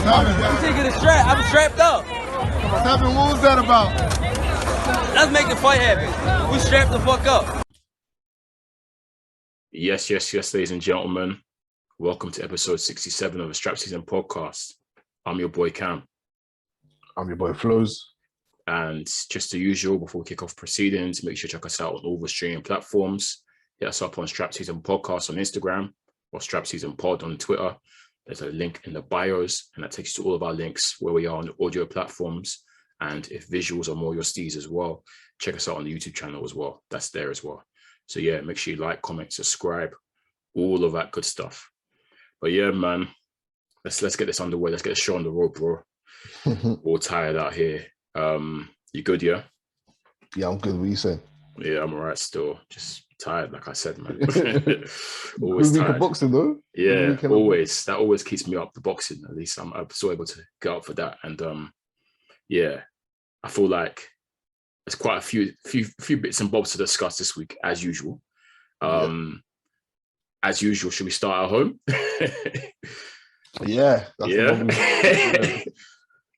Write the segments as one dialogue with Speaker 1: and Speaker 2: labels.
Speaker 1: I'm taking a strap. I'm strapped up.
Speaker 2: What's happening? What was that about?
Speaker 1: Let's make the fight happen. We strapped the fuck up.
Speaker 3: Yes, ladies and gentlemen. Welcome to episode 67 of the SZN Podcast. I'm your boy Cam.
Speaker 2: I'm your boy Flows.
Speaker 3: And just the usual, before we kick off proceedings, make sure to check us out on all the streaming platforms. Hit us up on SZN Podcast on Instagram or SZN Pod on Twitter. There's a link in the bios, and that takes you to all of our links where we are on the audio platforms. And if visuals are more your steez as well, check us out on the YouTube channel as well. That's there as well. So yeah, make sure you like, comment, subscribe, all of that good stuff. But yeah, man, let's get this underway. Let's get the show on the road, bro. All tired out here. You good, yeah?
Speaker 2: Yeah, I'm good. What you saying?
Speaker 3: Yeah, I'm all right still. Just tired, like I said, man.
Speaker 2: Always tired. For boxing, though.
Speaker 3: Yeah, always. That always keeps me up, the boxing. At least I'm still able to get up for that. And yeah, I feel like there's quite a few bits and bobs to discuss this week, as usual. As usual, should we start at home?
Speaker 2: Yeah.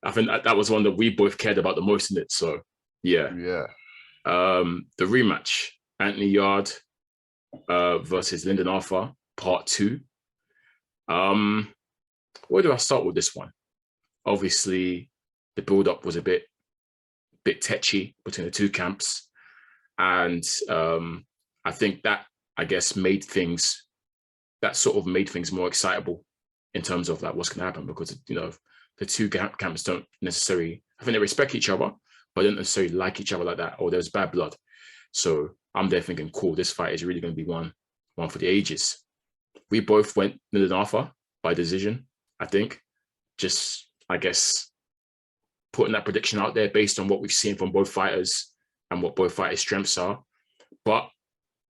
Speaker 3: I think that was one that we both cared about the most in it. So yeah. The rematch, Anthony Yarde versus Lyndon Arthur, part 2. Where do I start with this one? Obviously, the build-up was a bit tetchy between the two camps, and I think that made things more excitable in terms of like what's going to happen, because the two camps don't necessarily, I think they respect each other, but don't necessarily like each other like that, or there's bad blood. So I'm there thinking, cool, this fight is really going to be one for the ages. We both went Lyndon Arthur by decision, I think. Just, I guess, putting that prediction out there based on what we've seen from both fighters and what both fighters' strengths are. But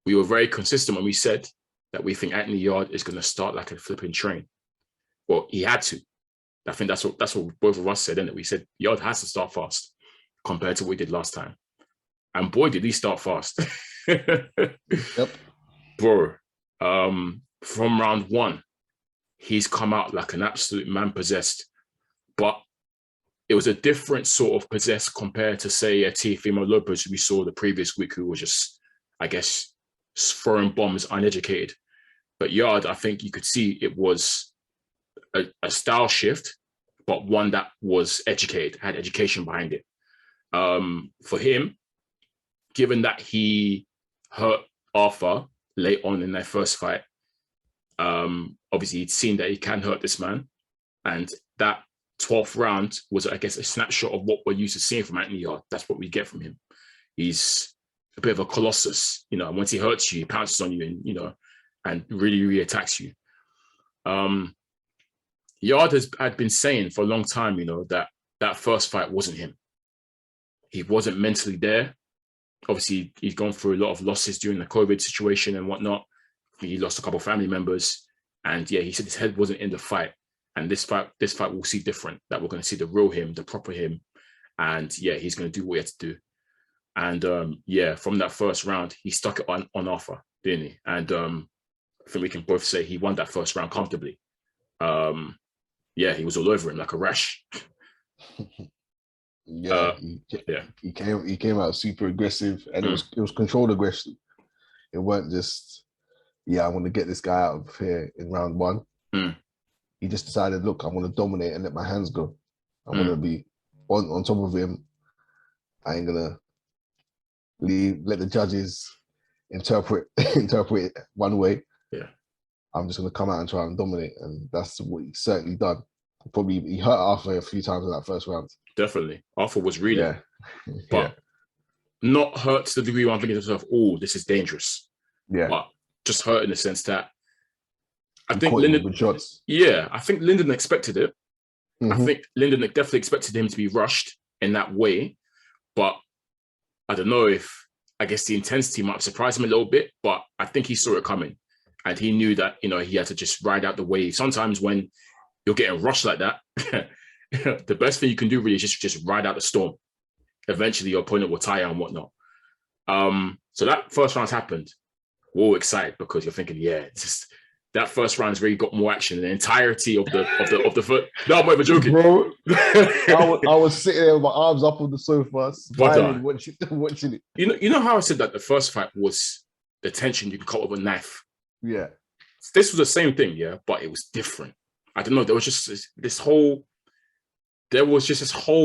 Speaker 3: we were very consistent when we said that we think Anthony Yarde is going to start like a flipping train. Well, he had to. I think that's what both of us said, and that we said Yarde has to start fast compared to what we did last time. And boy, did he start fast.
Speaker 2: Yep.
Speaker 3: Bro, from round 1, he's come out like an absolute man possessed. But it was a different sort of possessed compared to, say, a Teofimo Lopez who we saw the previous week, who was just, I guess, throwing bombs uneducated. But Yarde, I think you could see it was a style shift, but one that was educated, had education behind it. For him, given that he hurt Arthur late on in their first fight, obviously he'd seen that he can hurt this man. And that 12th round was, I guess, a snapshot of what we're used to seeing from Anthony Yarde. That's what we get from him. He's a bit of a colossus, once he hurts you, he pounces on you and really, really attacks you. Yarde had been saying for a long time, that first fight wasn't him. He wasn't mentally there. Obviously, he's gone through a lot of losses during the COVID situation and whatnot. He lost a couple of family members. And yeah, he said his head wasn't in the fight. And this fight we'll see different, that we're going to see the real him, the proper him. And yeah, he's going to do what he had to do. And from that first round, he stuck it on Arthur, didn't he? And I think we can both say he won that first round comfortably. He was all over him like a rash.
Speaker 2: He came out super aggressive, and it was controlled aggression. It weren't just, I want to get this guy out of here in round 1. He just decided, look, I'm going to dominate and let my hands go. I'm going to be on top of him. I ain't going to let the judges interpret it one way.
Speaker 3: Yeah,
Speaker 2: I'm just going to come out and try and dominate, and that's what he certainly done. Probably he hurt Arthur a few times in that first round.
Speaker 3: Definitely, Arthur was reeling, but not hurt to the degree where I'm thinking to myself, "Oh, this is dangerous."
Speaker 2: Yeah,
Speaker 3: but just hurt in the sense that I
Speaker 2: he
Speaker 3: think Lyndon.
Speaker 2: Shots.
Speaker 3: Yeah, I think Lyndon expected it.
Speaker 2: Mm-hmm.
Speaker 3: I think Lyndon definitely expected him to be rushed in that way, but I don't know if, I guess the intensity might surprise him a little bit, but I think he saw it coming, and he knew that he had to just ride out the wave. Sometimes when you're getting rushed like that, the best thing you can do really is just ride out the storm. Eventually, your opponent will tire and whatnot. So that first round happened. We're all excited because you're thinking, that first round's really got more action. The entirety of the foot. No, I'm not even joking,
Speaker 2: bro. I was sitting there with my arms up on the sofa, smiling, watching it.
Speaker 3: You know how I said that the first fight was the tension you can cut with a knife.
Speaker 2: Yeah,
Speaker 3: this was the same thing, yeah, but it was different. I don't know. There was just this whole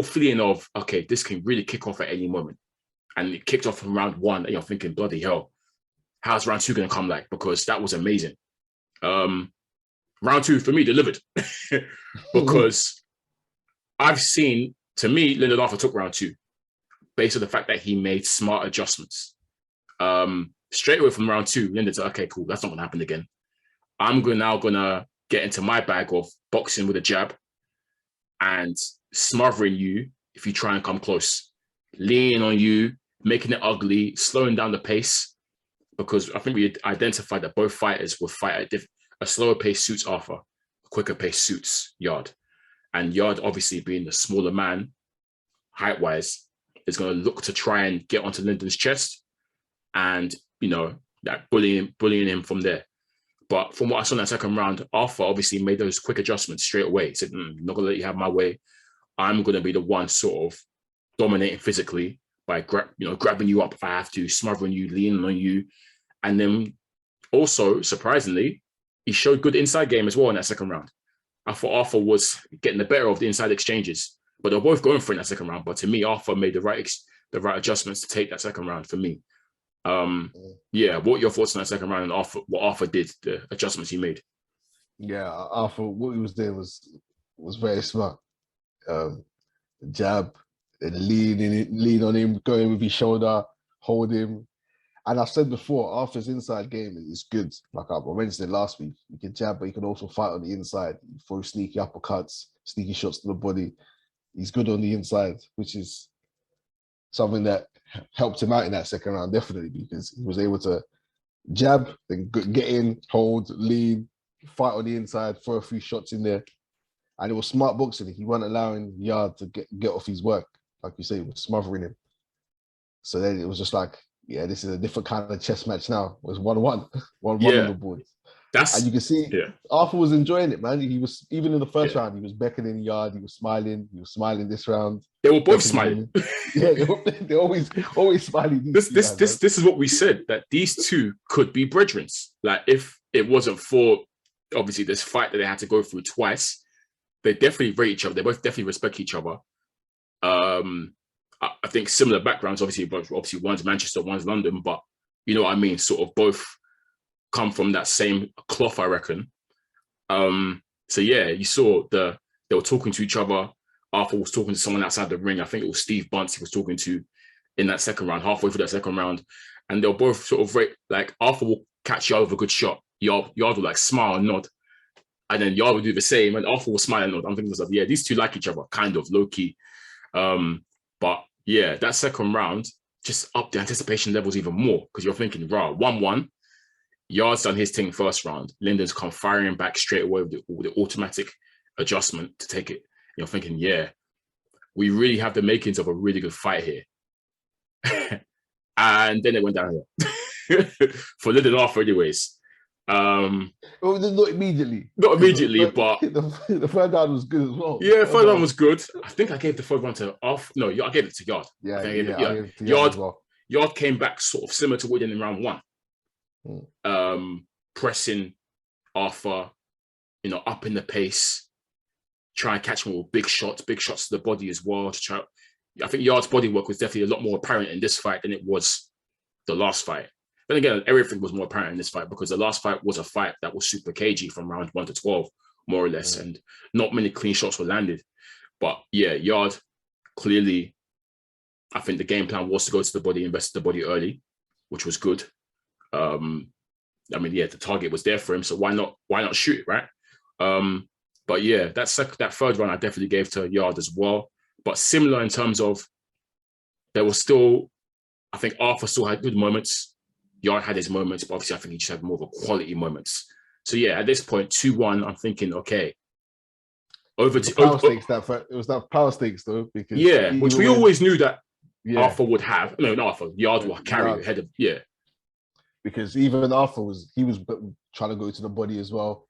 Speaker 3: feeling of, okay, this can really kick off at any moment, and it kicked off from round 1, and you're thinking, bloody hell, how's round 2 going to come like? Because that was amazing. Round 2 for me delivered because I've seen, to me, Lyndon Arthur took round 2 based on the fact that he made smart adjustments. Straight away from round 2, Lyndon said, okay, cool, that's not going to happen again. I'm now going to get into my bag of boxing with a jab and smothering you if you try and come close, leaning on you, making it ugly, slowing down the pace, because I think we identified that both fighters would fight at a slower pace suits Arthur, a quicker pace suits Yarde. And Yarde, obviously being the smaller man, height-wise, is going to look to try and get onto Lyndon's chest and, that bullying him from there. But from what I saw in that second round, Arthur obviously made those quick adjustments straight away. He said, I'm not going to let you have my way. I'm going to be the one sort of dominating physically by grabbing you up if I have to, smothering you, leaning on you. And then also, surprisingly, he showed good inside game as well in that second round. I thought Arthur was getting the better of the inside exchanges, but they were both going for it in that second round. But to me, Arthur made the right adjustments to take that second round for me. Yeah, what are your thoughts on that second round and what Arthur did, the adjustments he made?
Speaker 2: Yeah, Arthur, what he was doing was very smart. Jab, and lean on him, going with his shoulder, hold him. And I've said before, Arthur's inside game is good. Like I mentioned it last week, he can jab, but he can also fight on the inside. He throws sneaky uppercuts, sneaky shots to the body. He's good on the inside, which is something that helped him out in that second round, definitely, because he was able to jab, then get in, hold, lean, fight on the inside, throw a few shots in there. And it was smart boxing. He wasn't allowing Yarde to get off his work. Like you say, he was smothering him. So then it was just like, yeah, this is a different kind of chess match now. It was 1-1 on the board. And you can see Arthur was enjoying it, man. He was, even in the first round, he was beckoning Yarde, he was smiling this round.
Speaker 3: They were both smiling.
Speaker 2: Yeah, they're always smiling.
Speaker 3: This is what we said, that these two could be brethren. Like, if it wasn't for obviously this fight that they had to go through twice, they definitely rate each other. They both definitely respect each other. I think similar backgrounds, obviously, but obviously one's Manchester, one's London, but you know what I mean? Sort of both come from that same cloth, I reckon. So yeah, you saw they were talking to each other. Arthur was talking to someone outside the ring. I think it was Steve Bunce he was talking to in that second round, halfway through that second round. And they were both sort of like, Arthur will catch Yarde with a good shot. Yarde will like smile and nod. And then Yarde will do the same, and Arthur will smile and nod. I'm thinking to myself, yeah, these two like each other, kind of, low-key. But yeah, that second round just upped the anticipation levels even more, because you're thinking, rah, 1-1. Yarde's done his thing first round. Lyndon's come firing back straight away with the automatic adjustment to take it. You're thinking, yeah, we really have the makings of a really good fight here. And then it went downhill. For Lyndon Arthur anyways.
Speaker 2: Well, not immediately.
Speaker 3: Not immediately, but
Speaker 2: the third round was good as well.
Speaker 3: Yeah, third round was good. I think I gave the third round to Arthur. No, I gave it to Yarde.
Speaker 2: Yeah, I gave it to Yarde as well.
Speaker 3: Yarde came back sort of similar to what he did in round 1. Pressing Arthur, up in the pace, try and catch him with big shots to the body as well. I think Yarde's body work was definitely a lot more apparent in this fight than it was the last fight. Then again, everything was more apparent in this fight, because the last fight was a fight that was super cagey from round 1 to 12, more or less, and not many clean shots were landed. But yeah, Yarde, clearly, I think the game plan was to go to the body, invest the body early, which was good. I mean, yeah, the target was there for him, so why not shoot it, right? But yeah, that third round I definitely gave to Yarde as well. But similar in terms of, there was still, I think Arthur still had good moments. Yarde had his moments, but obviously I think he just had more of a quality moments. So yeah, at this point, 2-1, I'm thinking, okay, over to
Speaker 2: power stakes. It was that power stakes though, because
Speaker 3: which we always knew that Arthur would have. No, not Arthur. Yarde will carry ahead of
Speaker 2: because even Arthur was trying to go to the body as well.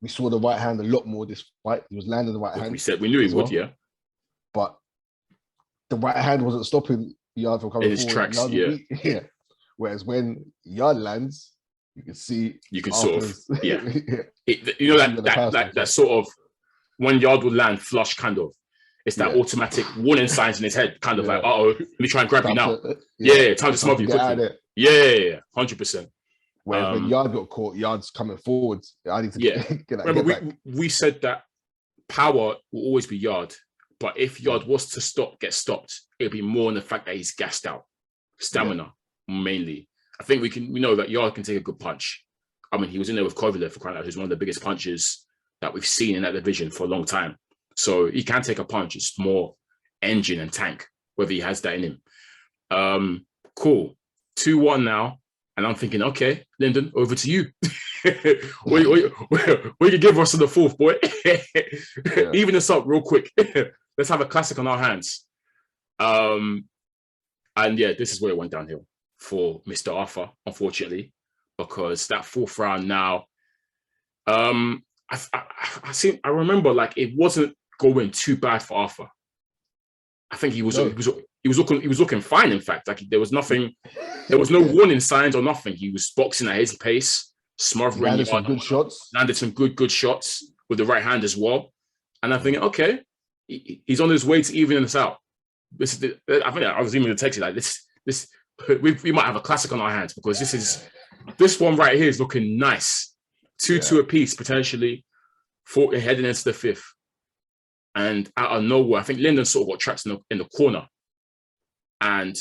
Speaker 2: We saw the right hand a lot more this fight. He was landing the right hand.
Speaker 3: We knew he would, yeah.
Speaker 2: But the right hand wasn't stopping Yarde from coming
Speaker 3: in his
Speaker 2: forward.
Speaker 3: tracks,
Speaker 2: yeah. Whereas when Yarde lands, you can see.
Speaker 3: You can sort of, yeah. That sort of when Yarde would land flush, kind of. It's that automatic warning signs in his head, kind of like, let me try and grab you now. Time to smother you quickly. Yeah, 100%.
Speaker 2: Whereas when Yarde got caught, Yarde's coming forward. I need to get that.
Speaker 3: Remember, we said that power will always be Yarde, but if Yarde was to get stopped, it'll be more in the fact that he's gassed out. Stamina, mainly. I think we know that Yarde can take a good punch. I mean, he was in there with Kovalev for crying out, who's one of the biggest punchers that we've seen in that division for a long time. So he can take a punch. It's more engine and tank, whether he has that in him. Cool. 2-1 now. And I'm thinking, okay, Lyndon, over to you. what you give us in the fourth, boy? Even this up real quick. Let's have a classic on our hands. And yeah, this is where it went downhill for Mr. Arthur, unfortunately, because that fourth round now, I remember like it wasn't going too bad for Arthur. I think he was looking fine. In fact, like there was nothing, there was no warning signs or nothing. He was boxing at his pace, smothering.
Speaker 2: Landed some good shots.
Speaker 3: Landed some good shots with the right hand as well. And I'm thinking, okay, he's on his way to evening us out. I think I was even going to text you like this. We might have a classic on our hands because this one right here is looking nice. 2-2 apiece potentially, heading into the fifth. And out of nowhere, I think Lyndon sort of got trapped in the corner. And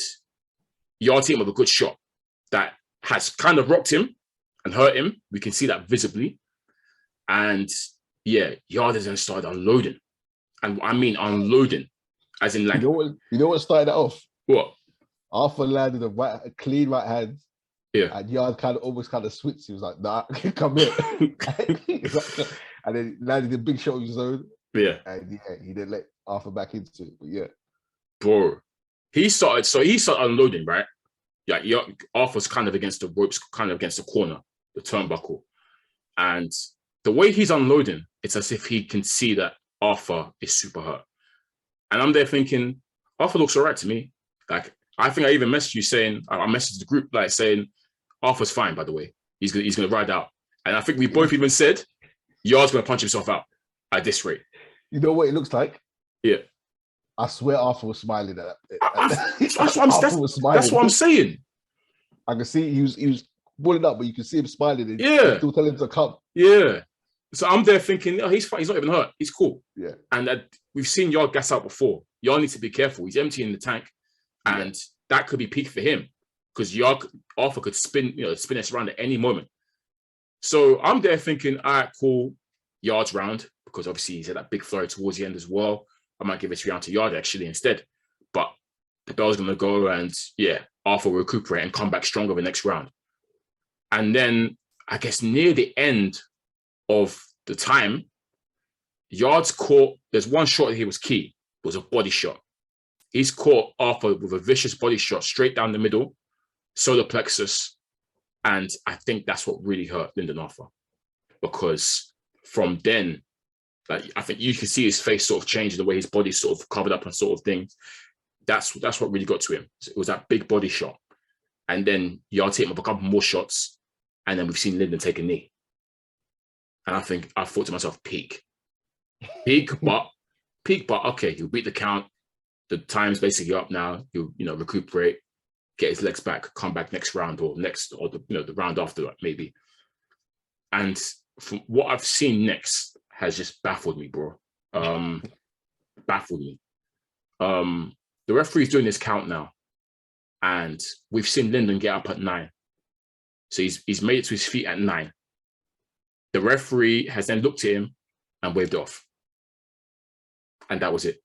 Speaker 3: Yarde hit him with a good shot that has kind of rocked him and hurt him. We can see that visibly. And yeah, Yarde then started unloading. And I mean unloading. As in like...
Speaker 2: You know what started that off?
Speaker 3: What?
Speaker 2: Arthur landed a clean right hand.
Speaker 3: Yeah.
Speaker 2: And Yarde almost switched. He was like, nah, come here. And then landed a big shot of his own.
Speaker 3: Yeah.
Speaker 2: And he didn't let Arthur back into it. But yeah.
Speaker 3: Bro. He started unloading, right? Yeah, Arthur's kind of against the ropes, kind of against the corner, the turnbuckle. And the way he's unloading, it's as if he can see that Arthur is super hurt. And I'm there thinking, Arthur looks all right to me. Like, I think I even messaged you saying, I messaged the group like saying, Arthur's fine, by the way. He's gonna ride out. And I think we both even said, Yarde's gonna punch himself out at this rate.
Speaker 2: You know what it looks like?
Speaker 3: Yeah.
Speaker 2: I swear Arthur was smiling at that.
Speaker 3: That's what I'm saying.
Speaker 2: I can see he was balling up, but you can see him smiling and still telling him to come.
Speaker 3: Yeah. So I'm there thinking, oh, he's fine. He's not even hurt. He's cool.
Speaker 2: Yeah.
Speaker 3: And we've seen Yarde gas out before. Yarde needs to be careful. He's emptying the tank. And that could be peak for him because Arthur could spin us around at any moment. So I'm there thinking, all right, cool, Yarde's round, because obviously he's had that big flurry towards the end as well. I might give this round to Yarde actually instead. But the bell's going to go and Arthur will recuperate and come back stronger the next round. And then I guess near the end of the time, Yarde's caught, there's one shot that he was key. It was a body shot. He's caught Arthur with a vicious body shot straight down the middle, solar plexus. And I think that's what really hurt Lyndon Arthur. Because from then, like I think you can see his face sort of change, the way his body's sort of covered up and sort of things. That's what really got to him. It was that big body shot. And then Yarde hit him with a couple more shots. And then we've seen Lyndon take a knee. And I thought to myself, peak, but okay, he'll beat the count. The time's basically up now. He'll, recuperate, get his legs back, come back next round or the round after that, maybe. And from what I've seen next has just baffled me, bro. Baffled me. The referee's doing his count now. And we've seen Lyndon get up at 9. So he's made it to his feet at 9. The referee has then looked at him and waved off. And that was it.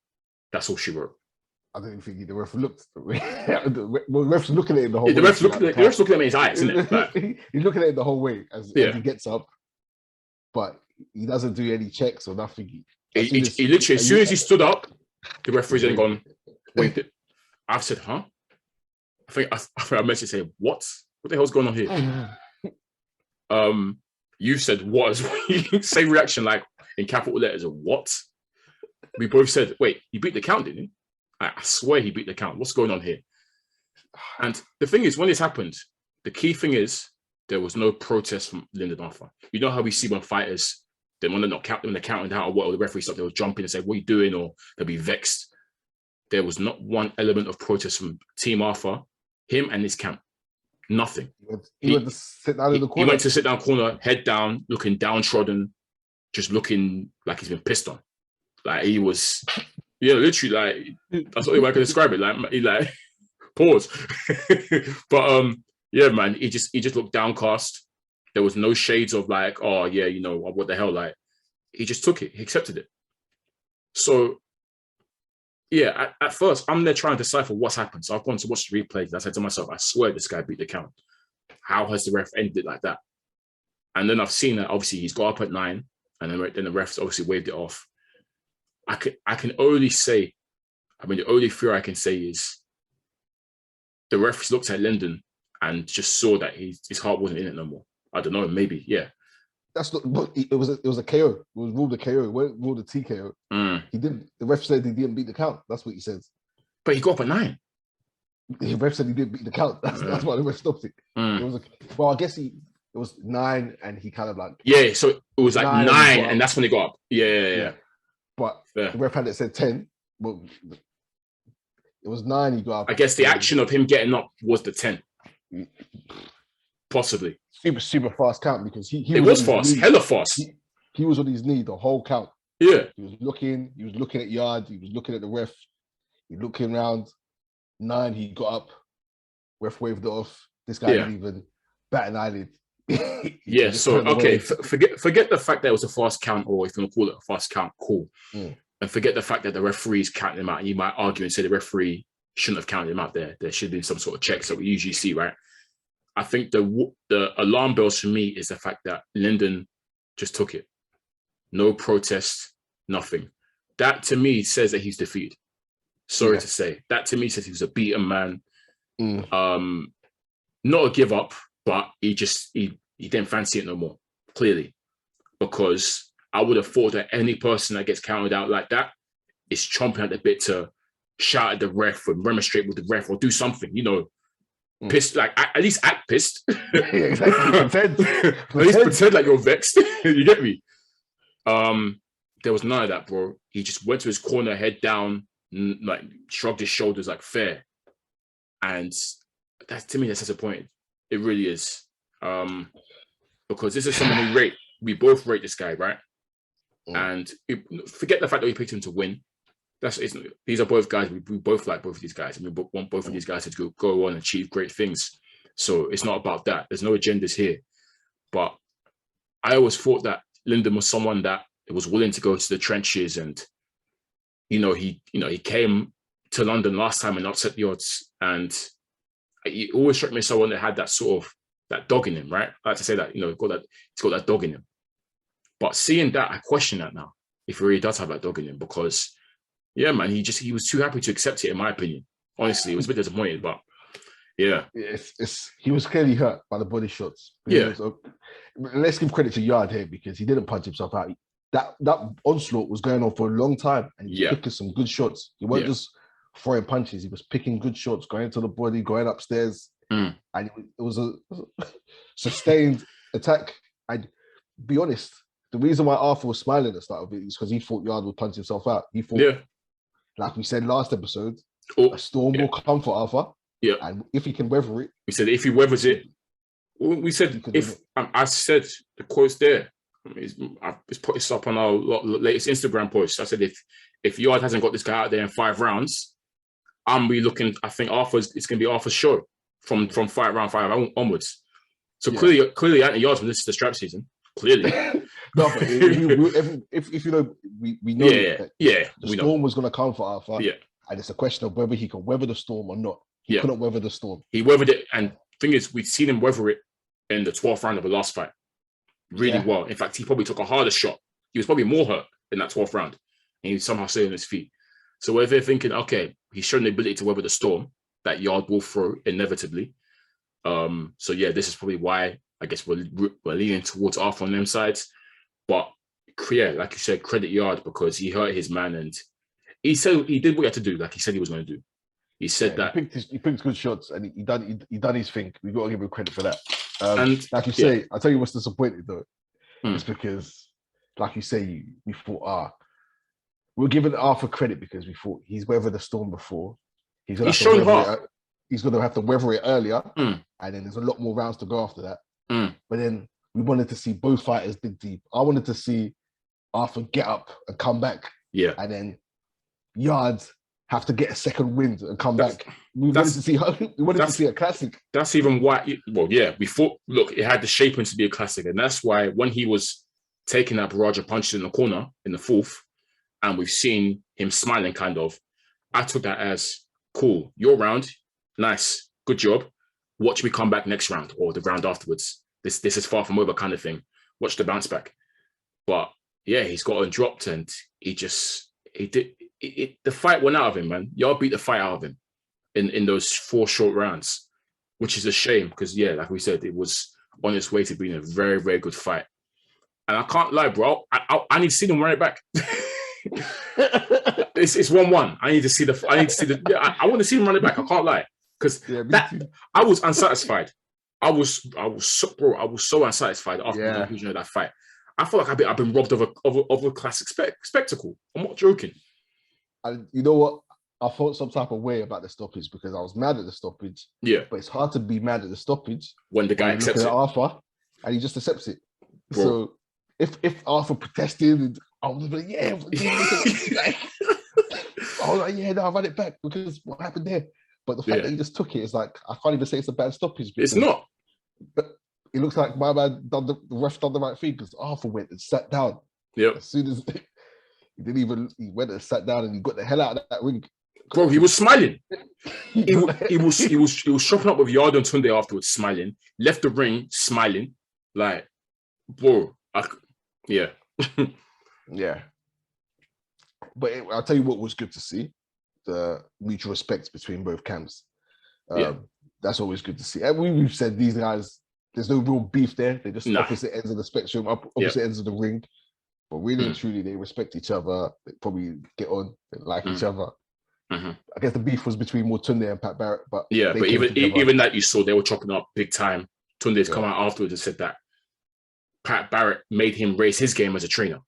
Speaker 3: That's all she wrote.
Speaker 2: I don't think the ref looked. The ref's looking at him the whole way.
Speaker 3: The ref's looking at him in his eyes, isn't it? Like,
Speaker 2: he's looking at him the whole way as he gets up. But he doesn't do any checks or nothing.
Speaker 3: He literally, as soon as he stood up, the referee's then gone, waved it. I've said, huh? I think I messaged saying, what? What the hell's going on here? You said what? Same reaction, like in capital letters. What? We both said, wait, he beat the count, didn't he? I swear he beat the count. What's going on here? And the thing is, when this happened, the key thing is there was no protest from Lyndon Arthur. You know how we see when fighters, then when they're counting out or what, or the referee stuff, they'll jump in and say, what are you doing? Or they'll be vexed. There was not one element of protest from Team Arthur, him and his camp. Nothing.
Speaker 2: He went to sit down in the corner.
Speaker 3: He went to sit down corner, head down, looking downtrodden, just looking like he's been pissed on. Like he was, literally, like that's the only way I can describe it. Like he like pause. But yeah, man, he just looked downcast. There was no shades of like, oh yeah, what the hell? Like he just took it, he accepted it. So yeah, at first I'm there trying to decipher what's happened. So I've gone to watch the replays. I said to myself, I swear this guy beat the count. How has the ref ended it like that? And then I've seen that obviously he's got up at 9, and then the refs obviously waved it off. I can only say, the only fear I can say is the refs looked at Lyndon and just saw that his heart wasn't in it no more. I don't know, maybe, yeah.
Speaker 2: That's not. It was a KO. It was ruled a KO. It wasn't ruled a TKO. He didn't. The ref said he didn't beat the count. That's what he says.
Speaker 3: But he got up at 9.
Speaker 2: The ref said he didn't beat the count. That's why the ref stopped it. It was I guess it was 9, and he kind of like
Speaker 3: so it was like 9 and that's when he got up. Yeah.
Speaker 2: But the ref had it said 10. Well, it was 9. He got up.
Speaker 3: I guess the action of him getting up was the 10. Possibly.
Speaker 2: Super fast count because he
Speaker 3: was fast, hella fast.
Speaker 2: He was on his knee the whole count.
Speaker 3: Yeah.
Speaker 2: He was looking at Yarde, he was looking at the ref, he looking around. 9, he got up, ref waved it off. This guy didn't even bat an eyelid.
Speaker 3: Yeah, so okay, forget the fact that it was a fast count, or if you want to call it a fast count, cool. And forget the fact that the referee's counting him out. And you might argue and say the referee shouldn't have counted him out there. There should have been some sort of checks that we usually see, right? I think the alarm bells for me is the fact that Lyndon just took it. No protest, nothing. That to me says that he's defeated. Sorry to say. That to me says he was a beaten man. Not a give up, but he didn't fancy it no more, clearly. Because I would have thought that any person that gets counted out like that is chomping at the bit to shout at the ref or remonstrate with the ref or do something, pissed, like at least act pissed.
Speaker 2: Yeah, exactly. Pretend.
Speaker 3: At least pretend like you're vexed. You get me? There was none of that, bro. He just went to his corner, head down, like shrugged his shoulders like fair. And that to me, that's disappointing. It really is. Because this is someone we both rate this guy, right? And forget the fact that we picked him to win. These are both guys. We both like both of these guys. We want both of these guys to go on and achieve great things. So it's not about that. There's no agendas here. But I always thought that Lyndon was someone that was willing to go to the trenches, and he came to London last time and upset the odds. And he always struck me as someone that had that sort of that dog in him, right? I like to say that he's got that dog in him. But seeing that, I question that now. If he really does have that dog in him, because yeah, man, he was too happy to accept it, in my opinion. Honestly, it was a bit disappointed, but yeah.
Speaker 2: He was clearly hurt by the body shots.
Speaker 3: Yeah.
Speaker 2: Let's give credit to Yarde here because he didn't punch himself out. That onslaught was going on for a long time, and he was picking some good shots. He wasn't just throwing punches. He was picking good shots, going to the body, going upstairs. And it was a sustained attack. I'd be honest, the reason why Arthur was smiling at the start of it is because he thought Yarde would punch himself out. He thought, like we said last episode, a storm will come for Arthur. Yeah. And if he can weather it.
Speaker 3: We said if he weathers it, we said I said the quote's there. It's put this up on our latest Instagram post. I said if Yarde hasn't got this guy out there in 5 rounds, I'm looking. I think it's going to be Arthur's show from round 5 onwards. So clearly, Anthony Yarde's from this is the strap season. Clearly,
Speaker 2: no. But if we know that the storm was going to come for Arthur. Yeah, and it's a question of whether he can weather the storm or not. He couldn't weather the storm.
Speaker 3: He weathered it, and thing is, we've seen him weather it in the 12th round of the last fight really well. In fact, he probably took a harder shot. He was probably more hurt in that 12th round, and he somehow stayed on his feet. So whether they're thinking, okay, he's shown the ability to weather the storm that Yarde will throw inevitably, So yeah, this is probably why I guess we're leaning towards Arthur on them sides. But yeah, like you said, credit Yarde because he hurt his man and he said he did what he had to do, like he said he was going to do. He said that
Speaker 2: he picked good shots and he done his thing. We got to give him credit for that.
Speaker 3: And
Speaker 2: like you say, I'll tell you what's disappointing though. It's because, like you say, we thought, we're giving Arthur credit because we thought he's weathered the storm before. He's going to have to weather it earlier, and then there's a lot more rounds to go after that. But then we wanted to see both fighters dig deep. I wanted to see Arthur get up and come back.
Speaker 3: Yeah.
Speaker 2: And then Yarde have to get a second wind and come back. We wanted to see a classic.
Speaker 3: That's even why, we thought, look, it had the shaping to be a classic. And that's why when he was taking that barrage of punches in the corner in the fourth, and we've seen him smiling kind of, I took that as, cool, your round, nice, good job. Watch me come back next round or the round afterwards. This is far from over kind of thing. Watch the bounce back. But yeah, he's gotten dropped and the fight went out of him, man. Y'all beat the fight out of him in those 4 short rounds, which is a shame because, yeah, like we said, it was on its way to being a very, very good fight. And I can't lie, bro. I need to see them run it back. It's 1-1. I need to see the. Yeah, I want to see them run it back. I can't lie because I was unsatisfied. I was so unsatisfied after the conclusion of that fight. I feel like I've been robbed of a classic spectacle. I'm not joking.
Speaker 2: And you know what? I felt some type of way about the stoppage because I was mad at the stoppage.
Speaker 3: Yeah.
Speaker 2: But it's hard to be mad at the stoppage
Speaker 3: when the guy accepts it.
Speaker 2: Arthur, and he just accepts it. Bro. So if Arthur protested, I was like, yeah. I was like, yeah, no, I ran it back because what happened there? But the fact that he just took it is like, I can't even say it's a bad stoppage.
Speaker 3: It's not.
Speaker 2: But it looks like my man the ref done the right thing because Arthur went and sat down.
Speaker 3: Yeah.
Speaker 2: As soon as he went and sat down and he got the hell out of that ring.
Speaker 3: Bro, he was smiling. he was shopping up with Yarde and Tunde afterwards, smiling. Left the ring, smiling. Like, bro, yeah.
Speaker 2: Yeah. But I'll tell you what was good to see. The mutual respect between both camps. That's always good to see. And we've said these guys, there's no real beef there. They're just opposite ends of the spectrum, opposite ends of the ring. But really and truly, they respect each other. They probably get on, they like each other. I guess the beef was between more Tunde and Pat Barrett. But
Speaker 3: but even that you saw, they were chopping up big time. Tunde's come out afterwards and said that Pat Barrett made him raise his game as a trainer.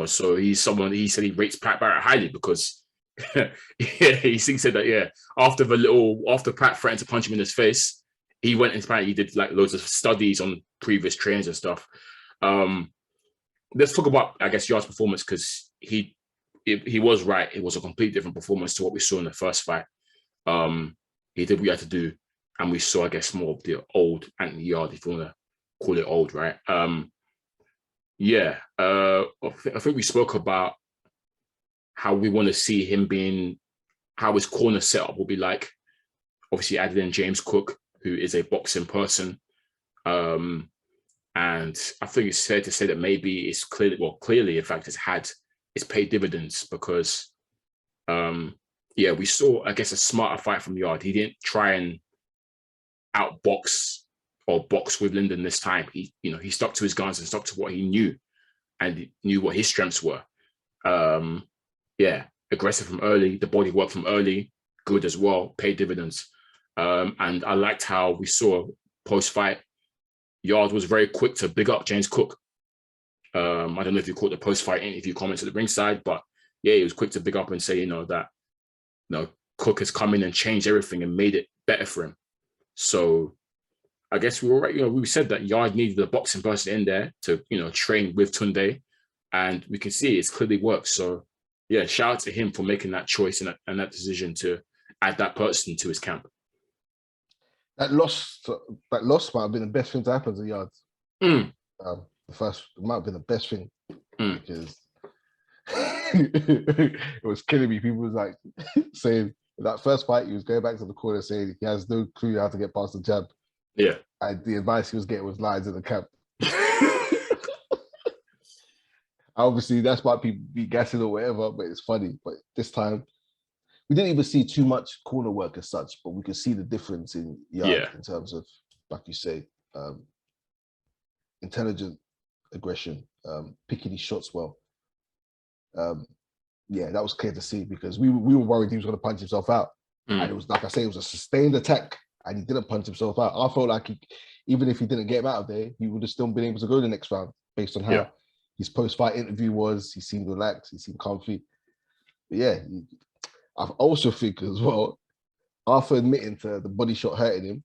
Speaker 3: So he's someone, he said he rates Pat Barrett highly because he said that, after Pat threatened to punch him in his face, he went and apparently he did like loads of studies on previous trainers and stuff. Let's talk about, I guess, Yarde's performance because he was right. It was a completely different performance to what we saw in the first fight. He did what he had to do, and we saw, I guess, more of the old Anthony Yarde, if you want to call it old, right? I think we spoke about how we want to see him how his corner setup will be like. Obviously, added in James Cook, who is a boxing person. And I think it's fair to say that maybe it's clearly, in fact, it's paid dividends because, we saw, I guess, a smarter fight from Yarde. He didn't try and outbox or box with Lyndon this time. He stuck to his guns and stuck to what he knew and knew what his strengths were. Aggressive from early, the body work from early, good as well, paid dividends. And I liked how we saw post-fight, Yarde was very quick to big up James Cook. I don't know if you caught the post-fight interview comments at the ringside, but yeah, he was quick to big up and say, that Cook has come in and changed everything and made it better for him. So I guess we were right. We said that Yarde needed a boxing person in there to, train with Tunde, and we can see it's clearly worked. So yeah, shout out to him for making that choice and that decision to add that person to his camp.
Speaker 2: That loss might have been the best thing to happen to Yarde. It might have been the best thing because it was killing me. People was like saying that first fight, he was going back to the corner saying he has no clue how to get past the jab.
Speaker 3: Yeah.
Speaker 2: And the advice he was getting was lines in the camp. Obviously, that's why people be gassing or whatever, but it's funny. But this time, we didn't even see too much corner work as such, but we could see the difference in Yarde in terms of, like you say, intelligent aggression, picking his shots well. Yeah, that was clear to see because we were worried he was going to punch himself out. And it was, like I say, it was a sustained attack and he didn't punch himself out. I felt like even if he didn't get him out of there, he would have still been able to go the next round based on how his post-fight interview was. He seemed relaxed, he seemed comfy. But yeah, I also think as well, after admitting to the body shot hurting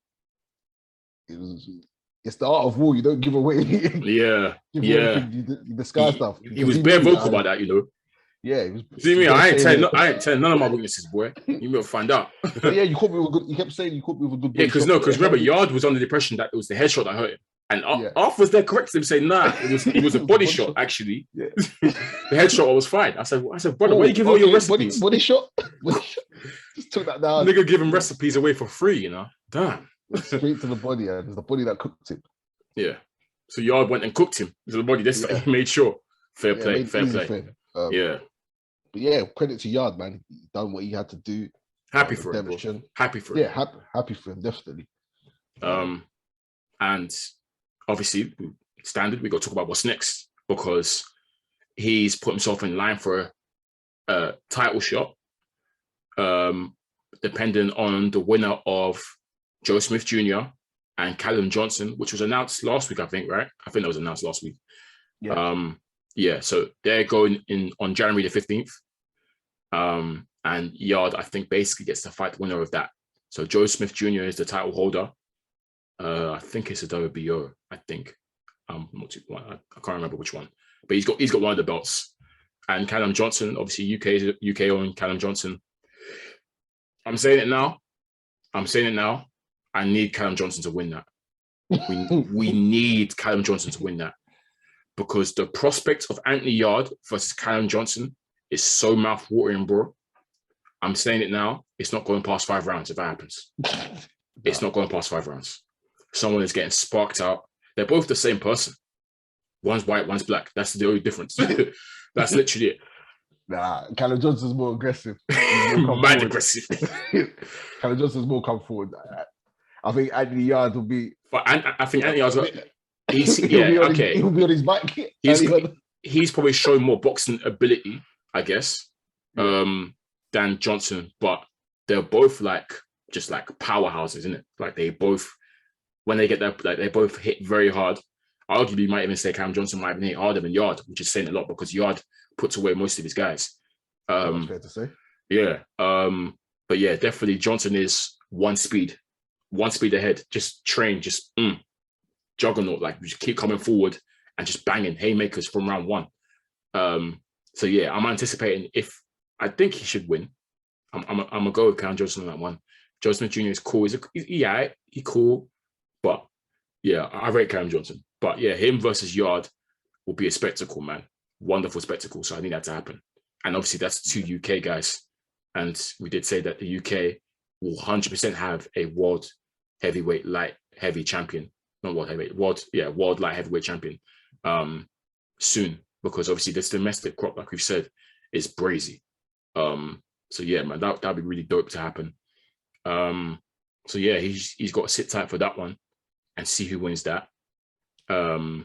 Speaker 2: him, it's the art of war. You don't give away.
Speaker 3: You
Speaker 2: disguise stuff.
Speaker 3: He was bare vocal about that, you know.
Speaker 2: Yeah, he was.
Speaker 3: See me? I ain't telling none of my weaknesses, boy. You will find out.
Speaker 2: But yeah, you caught me with a good. You kept saying you caught me with a good.
Speaker 3: Yeah, because remember, Yarde was under the impression that it was the headshot that hurt him, and Arthur was there correcting him, saying, "Nah, it was a body shot actually. Yeah. The headshot was fine." I said, "Brother, why are you giving all your recipes?
Speaker 2: Body shot. Just took that down.
Speaker 3: Nigga giving recipes away for free, you know? Damn.
Speaker 2: Straight to the body, and it's the body that cooked him.
Speaker 3: Yeah. So Yarde went and cooked him to the body. This time he made sure. Fair play.
Speaker 2: But yeah, credit to Yarde, man. He done what he had to do.
Speaker 3: Happy for him. Bro. Happy for him.
Speaker 2: Yeah, happy for him, definitely.
Speaker 3: And obviously, standard, we got to talk about what's next because he's put himself in line for a title shot, depending on the winner of Joe Smith Jr. and Callum Johnson, which was announced last week, I think, right? I think that was announced last week. Yeah. So they're going in on January the 15th. And Yarde, I think, basically gets to fight the winner of that. So Joe Smith Jr. is the title holder. I think it's a WBO, I think. I can't remember which one. But he's got one of the belts. And Callum Johnson, obviously UK owned Callum Johnson. I'm saying it now. I need Callum Johnson to win that. We need Callum Johnson to win that. Because the prospect of Anthony Yarde versus Callum Johnson is so mouth-watering, bro. I'm saying it now. It's not going past 5 rounds if that happens. It's not going past 5 rounds. Someone is getting sparked out. They're both the same person. One's white, one's black. That's the only difference. That's literally it.
Speaker 2: Nah, Callum Johnson's more aggressive.
Speaker 3: Mad aggressive.
Speaker 2: Callum Johnson's more come forward. I think Anthony Yarde will be...
Speaker 3: But I think Anthony Yarde's...
Speaker 2: He'll be on his back.
Speaker 3: He's probably shown more boxing ability, I guess, than Johnson. But they're both just like powerhouses, isn't it? Like they both, when they get that, like they both hit very hard. Arguably, you might even say Cam Johnson might even hit harder than Yarde, which is saying a lot because Yarde puts away most of his guys.
Speaker 2: That's fair to say.
Speaker 3: Yeah. But yeah, definitely Johnson is one speed ahead. Just train, juggernaut, like just keep coming forward and just banging haymakers from round 1. So yeah, I'm anticipating I think he should win. I'm gonna go with Cam Johnson on that one. Joe Smith Jr. is cool. He's cool, but yeah, I rate Cam Johnson. But yeah, him versus Yarde will be a spectacle, man. Wonderful spectacle. So I need that to happen. And obviously that's 2 UK guys, and we did say that the UK will 100% have a world heavyweight light heavy champion. Not world heavyweight, world light heavyweight champion soon, because obviously this domestic crop, like we've said, is brazy. So yeah, man, that'd be really dope to happen. So yeah, he's got to sit tight for that one and see who wins that. Even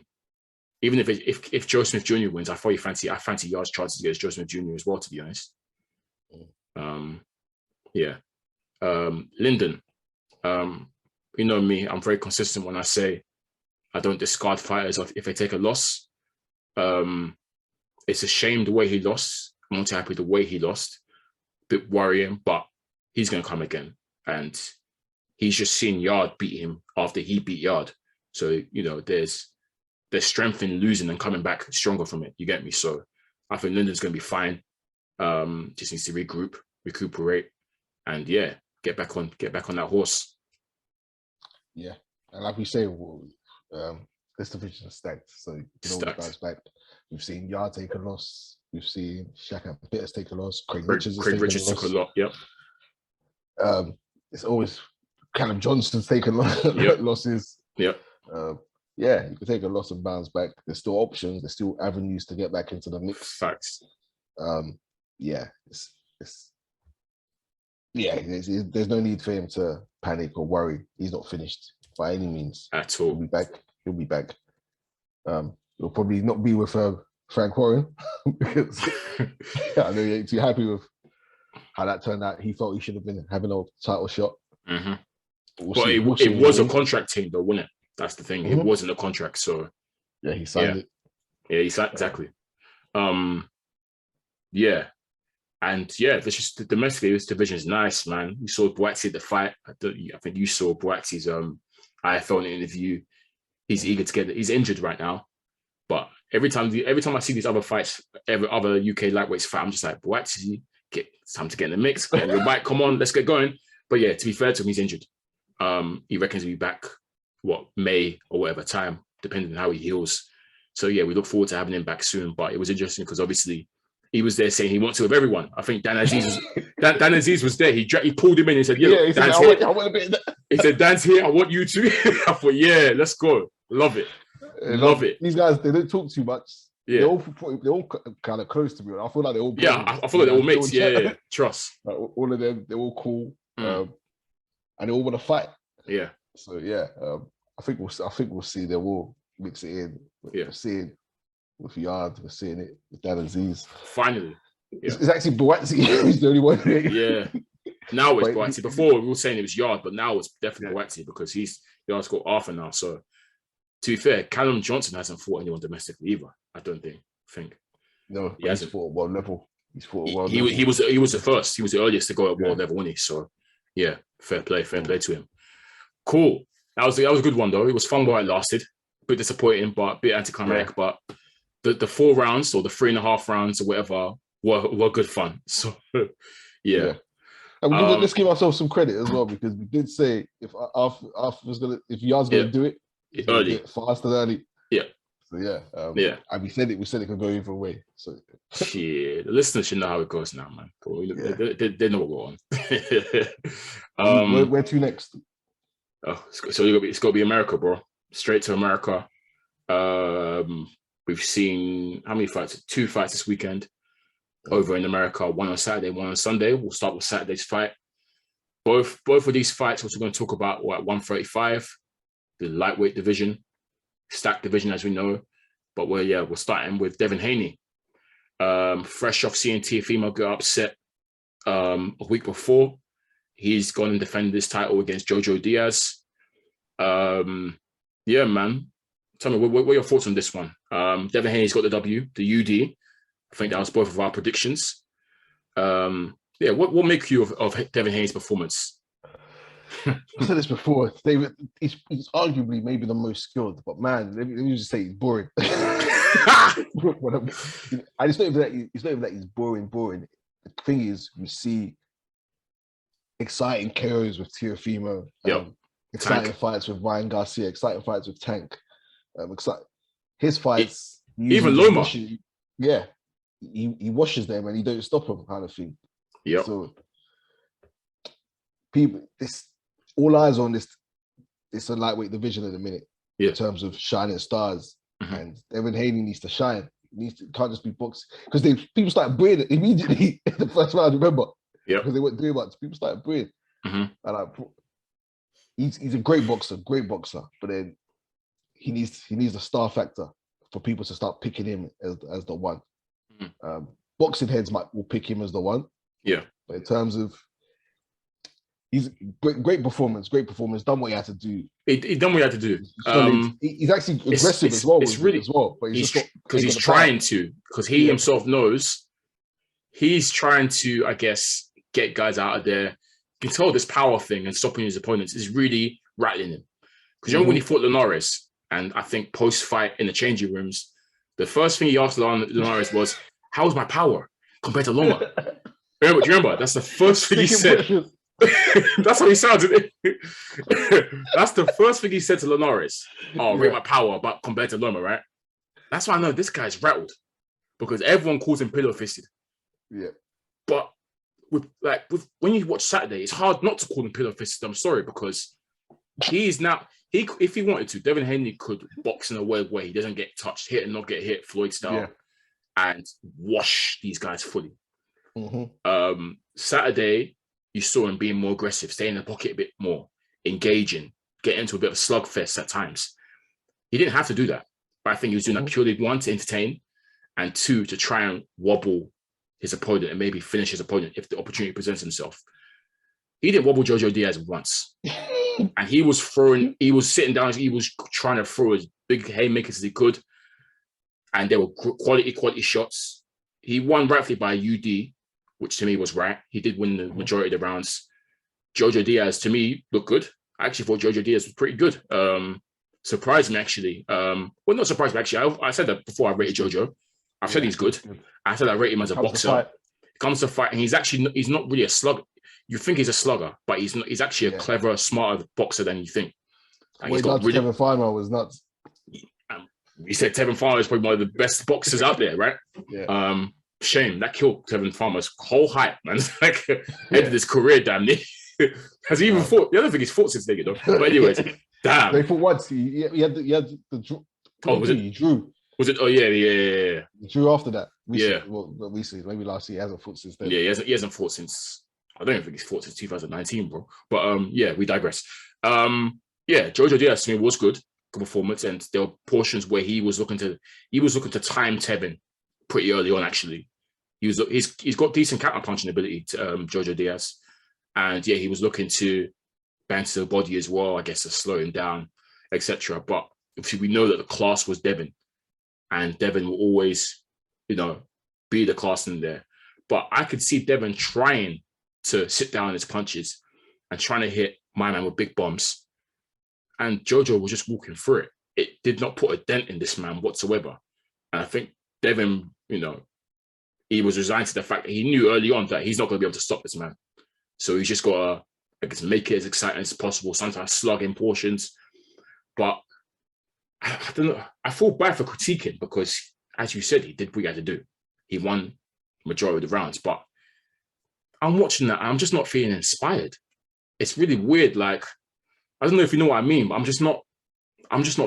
Speaker 3: if Joe Smith Jr. wins, I fancy Yarde's chances against Joe Smith Jr. as well, to be honest. Lyndon. You know me, I'm very consistent when I say I don't discard fighters if they take a loss. It's a shame the way he lost. I'm not happy the way he lost. Bit worrying, but he's going to come again. And he's just seen Yarde beat him after he beat Yarde. So, you know, there's strength in losing and coming back stronger from it. You get me? So I think Lyndon's going to be fine. Just needs to recuperate, and yeah, get back on that horse.
Speaker 2: Yeah, and like we say, this division is stacked, so you can always bounce back. We've seen Yarde take a loss. We've seen Shaka Pettis take a loss. Craig Richards took a lot. Yep. It's always Callum Johnson's taken losses.
Speaker 3: Yep.
Speaker 2: Yeah, you can take a loss and bounce back. There's still options. There's still avenues to get back into the mix.
Speaker 3: Facts.
Speaker 2: Yeah, it's Yeah, there's no need for him to panic or worry. He's not finished by any means.
Speaker 3: At all.
Speaker 2: He'll be back. He'll be back. He'll probably not be with Frank Warren because I know he ain't too happy with how that turned out. He felt he should have been having a title shot.
Speaker 3: Mm-hmm. But it was a contract team, though, wasn't it? That's the thing. It wasn't a contract, so
Speaker 2: yeah, he signed it.
Speaker 3: Yeah, he signed exactly. Yeah, and yeah, this just the domestically this division is nice, man. You saw Boatsy at the fight. I think you saw Boatsy's IFL interview. He's eager to get it. He's injured right now, but every time I see these other fights, every other UK lightweights fight, I'm just like, Boatsy, it's time to get in the mix. Get in your bike, come on, let's get going. But yeah, to be fair to him, he's injured. He reckons he'll be back, May or whatever time, depending on how he heals. So yeah, we look forward to having him back soon. But it was interesting because obviously he was there saying he wants to with everyone. I think Dan Aziz was there. He pulled him in and said, "Yeah,
Speaker 2: he
Speaker 3: Dan's
Speaker 2: said,
Speaker 3: here."
Speaker 2: I want a bit.
Speaker 3: He said, "Dan's here. I want you to." I thought, "Yeah, let's go. Love it, love it."
Speaker 2: These guys, they don't talk too much.
Speaker 3: Yeah,
Speaker 2: they're all kind of close to me. I feel like they're all.
Speaker 3: I feel like they're all mates. Yeah. Trust.
Speaker 2: Like, all of them, they're all cool, and they all want to fight.
Speaker 3: Yeah.
Speaker 2: So yeah, I think we'll see. They will mix it in.
Speaker 3: Yeah.
Speaker 2: We're seeing with Yarde. We're seeing it with Dan Aziz.
Speaker 3: Finally,
Speaker 2: it's actually Boatsy who's the only one.
Speaker 3: Yeah. Now it's Boatsy. Before we were saying it was Yarde, but now it's definitely Boatsy because Yarde's got Arthur now. So to be fair, Callum Johnson hasn't fought anyone domestically either. I don't think. No,
Speaker 2: he hasn't fought at world level. He's fought at world
Speaker 3: level. He was the first. He was the earliest to go at world level, wasn't he? So yeah, fair play to him. Cool. That was a good one though. It was fun while it lasted. A bit disappointing, but a bit anticlimactic. Yeah. But the 4 rounds or the 3.5 rounds or whatever were good fun. So yeah.
Speaker 2: And let's give ourselves some credit as well because we did say if Yarde's gonna do it
Speaker 3: early,
Speaker 2: do it fast and early.
Speaker 3: Yeah.
Speaker 2: So yeah. And we said it could go either way. So
Speaker 3: the listeners should know how it goes now, man. They know what we're on.
Speaker 2: Where to next?
Speaker 3: Oh, so it's got to be America, bro. Straight to America. We've seen how many fights? 2 fights this weekend over in America. 1 on Saturday, 1 on Sunday. We'll start with Saturday's fight. Both of these fights, we're going to talk about at 135, the lightweight division, stacked division as we know. But we're starting with Devin Haney. Fresh off CNT, a female get upset a week before. He's gone and defended his title against Jojo Diaz. Yeah, man. Tell me, what are your thoughts on this one? Devin Haney's got the W, the UD. I think that was both of our predictions. What make you of Devin Haney's performance?
Speaker 2: I said this before. David, he's arguably maybe the most skilled, but man, let me just say he's boring. And it's not even that he's boring. The thing is, we see exciting KOs with Teofimo, exciting fights with Ryan Garcia, exciting fights with Tank. His fights,
Speaker 3: even Loma,
Speaker 2: he washes them and he don't stop them, kind of thing.
Speaker 3: Yeah.
Speaker 2: So people, all eyes on this. It's a lightweight division at the minute in terms of shining stars, and Devin Haney needs to shine. Can't just be boxing because people started booing it immediately in the first round. Remember?
Speaker 3: Yeah,
Speaker 2: because they weren't doing much. People started booing, and he's a great boxer, but then he needs a star factor for people to start picking him as the one. Boxing heads will pick him as the one.
Speaker 3: Yeah,
Speaker 2: but in terms of he's great performance, done what he had to do.
Speaker 3: He done what he had to do.
Speaker 2: He's actually aggressive as well.
Speaker 3: But he's trying to, because he himself knows he's trying to, I guess, get guys out of there. You can tell this power thing and stopping his opponents is really rattling him. Because you know when he fought Linares, and I think post-fight in the changing rooms, the first thing he asked Linares was, "How's my power compared to Loma?" Do you remember? That's the first thing he said. That's how he sounded. That's the first thing he said to Linares. Rate my power, but compared to Loma, right? That's why I know this guy's rattled, because everyone calls him pillow-fisted.
Speaker 2: Yeah.
Speaker 3: But when you watch Saturday, it's hard not to call him pillow-fisted. I'm sorry, because he's now if he wanted to, Devin Haney could box in a way where he doesn't get touched, hit and not get hit, Floyd style, and wash these guys fully. Saturday, you saw him being more aggressive, staying in the pocket a bit more, engaging, getting into a bit of a slugfest at times. He didn't have to do that. But I think he was doing that purely, one, to entertain, and two, to try and wobble his opponent and maybe finish his opponent if the opportunity presents himself. He didn't wobble Jojo Diaz once. And he was sitting down, he was trying to throw as big haymakers as he could. And there were quality shots. He won rightfully by UD, which to me was right. He did win the majority of the rounds. Jojo Diaz, to me, looked good. I actually thought Jojo Diaz was pretty good. Surprised me, actually. Well, not surprised me, actually. I said that before I rated Jojo. I've said he's good. I said I rate him as a boxer. He comes to fight, and he's not really a slugger. You think he's a slugger, but he's actually a clever, smarter boxer than you think. And
Speaker 2: he's got really, Tevin Farmer was nuts.
Speaker 3: You said Tevin Farmer is probably one of the best boxers out there, right?
Speaker 2: Yeah.
Speaker 3: Shame that killed Tevin Farmer's whole hype, man. Like ended his career, damn near. Has he even fought? I don't think he's fought since then, though. But anyways, damn.
Speaker 2: They fought once. He had the draw.
Speaker 3: Oh, was it?
Speaker 2: He drew.
Speaker 3: Was it? Oh, yeah.
Speaker 2: He drew after that.
Speaker 3: Yeah.
Speaker 2: Well, not recently. Maybe last year. He hasn't fought since then.
Speaker 3: Yeah, he hasn't fought since. I don't even think he's fought since 2019, bro. But yeah, we digress. Yeah, Jojo Diaz to me was good performance, and there were portions where he was looking to time Tevin pretty early on. Actually, he's got decent counter punching ability to Jojo Diaz, and yeah, he was looking to bang to the body as well. I guess to slow him down, etc. But obviously, we know that the class was Devin, and Devin will always, be the class in there. But I could see Devin trying to sit down his punches and trying to hit my man with big bombs. And Jojo was just walking through it. It did not put a dent in this man whatsoever. And I think Devin, he was resigned to the fact that he knew early on that he's not going to be able to stop this man. So he's just got to, make it as exciting as possible, sometimes slug in portions. But I don't know. I feel bad for critiquing because, as you said, he did what he had to do. He won the majority of the rounds. But I'm watching that and I'm just not feeling inspired. It's really weird. Like, I don't know if you know what I mean, but I'm just not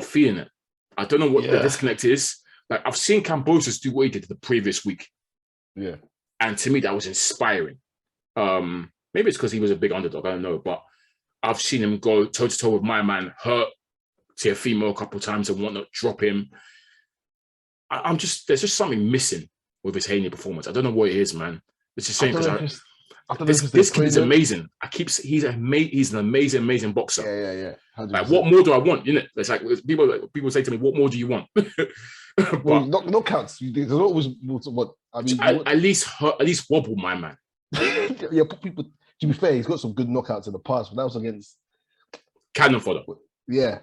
Speaker 3: feeling it. I don't know what the disconnect is. Like, I've seen Kambosos do what he did the previous week.
Speaker 2: Yeah.
Speaker 3: And to me, that was inspiring. Maybe it's because he was a big underdog, I don't know, but I've seen him go toe-to-toe with my man, hurt Teofimo a couple of times and whatnot, drop him. There's just something missing with his Haney performance. I don't know what it is, man. It's just saying because this kid is amazing. He's an amazing boxer.
Speaker 2: Yeah. 100%.
Speaker 3: Like, what more do I want? It's like people say to me, "What more do you want?"
Speaker 2: Well, knockouts. There's always what I mean.
Speaker 3: At least wobble my man.
Speaker 2: Yeah, people. To be fair, he's got some good knockouts in the past, but that was against
Speaker 3: cannon fodder.
Speaker 2: Yeah,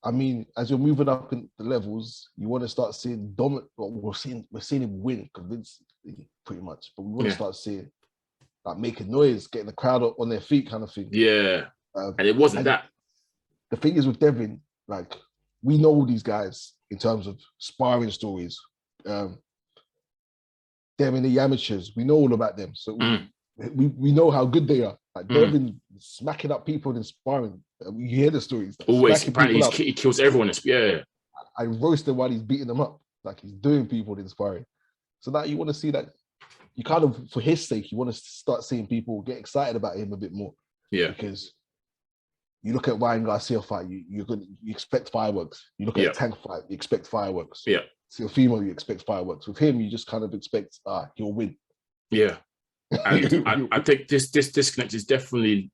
Speaker 2: I mean, as you're moving up in the levels, you want to start seeing dominant. We're seeing him win convincingly, pretty much, but we want to start seeing. Like making noise, getting the crowd up on their feet, kind of thing.
Speaker 3: Yeah, and it wasn't that.
Speaker 2: The thing is with Devin, like we know all these guys in terms of sparring stories. Devin, the amateurs, we know all about them, so we know how good they are. Like Devin smacking up people in sparring. You hear the stories. Like,
Speaker 3: always, apparently he kills everyone. Yeah.
Speaker 2: I roast him while he's beating them up. Like he's doing people in sparring. So now you want to see that. You kind of, for his sake, you want to start seeing people get excited about him a bit more.
Speaker 3: Yeah.
Speaker 2: Because you look at Ryan Garcia fight, you expect fireworks. You look at a Tank fight, you expect fireworks.
Speaker 3: Yeah.
Speaker 2: Teofimo, you expect fireworks. With him, you just kind of expect he'll win.
Speaker 3: Yeah. And I think this disconnect is definitely,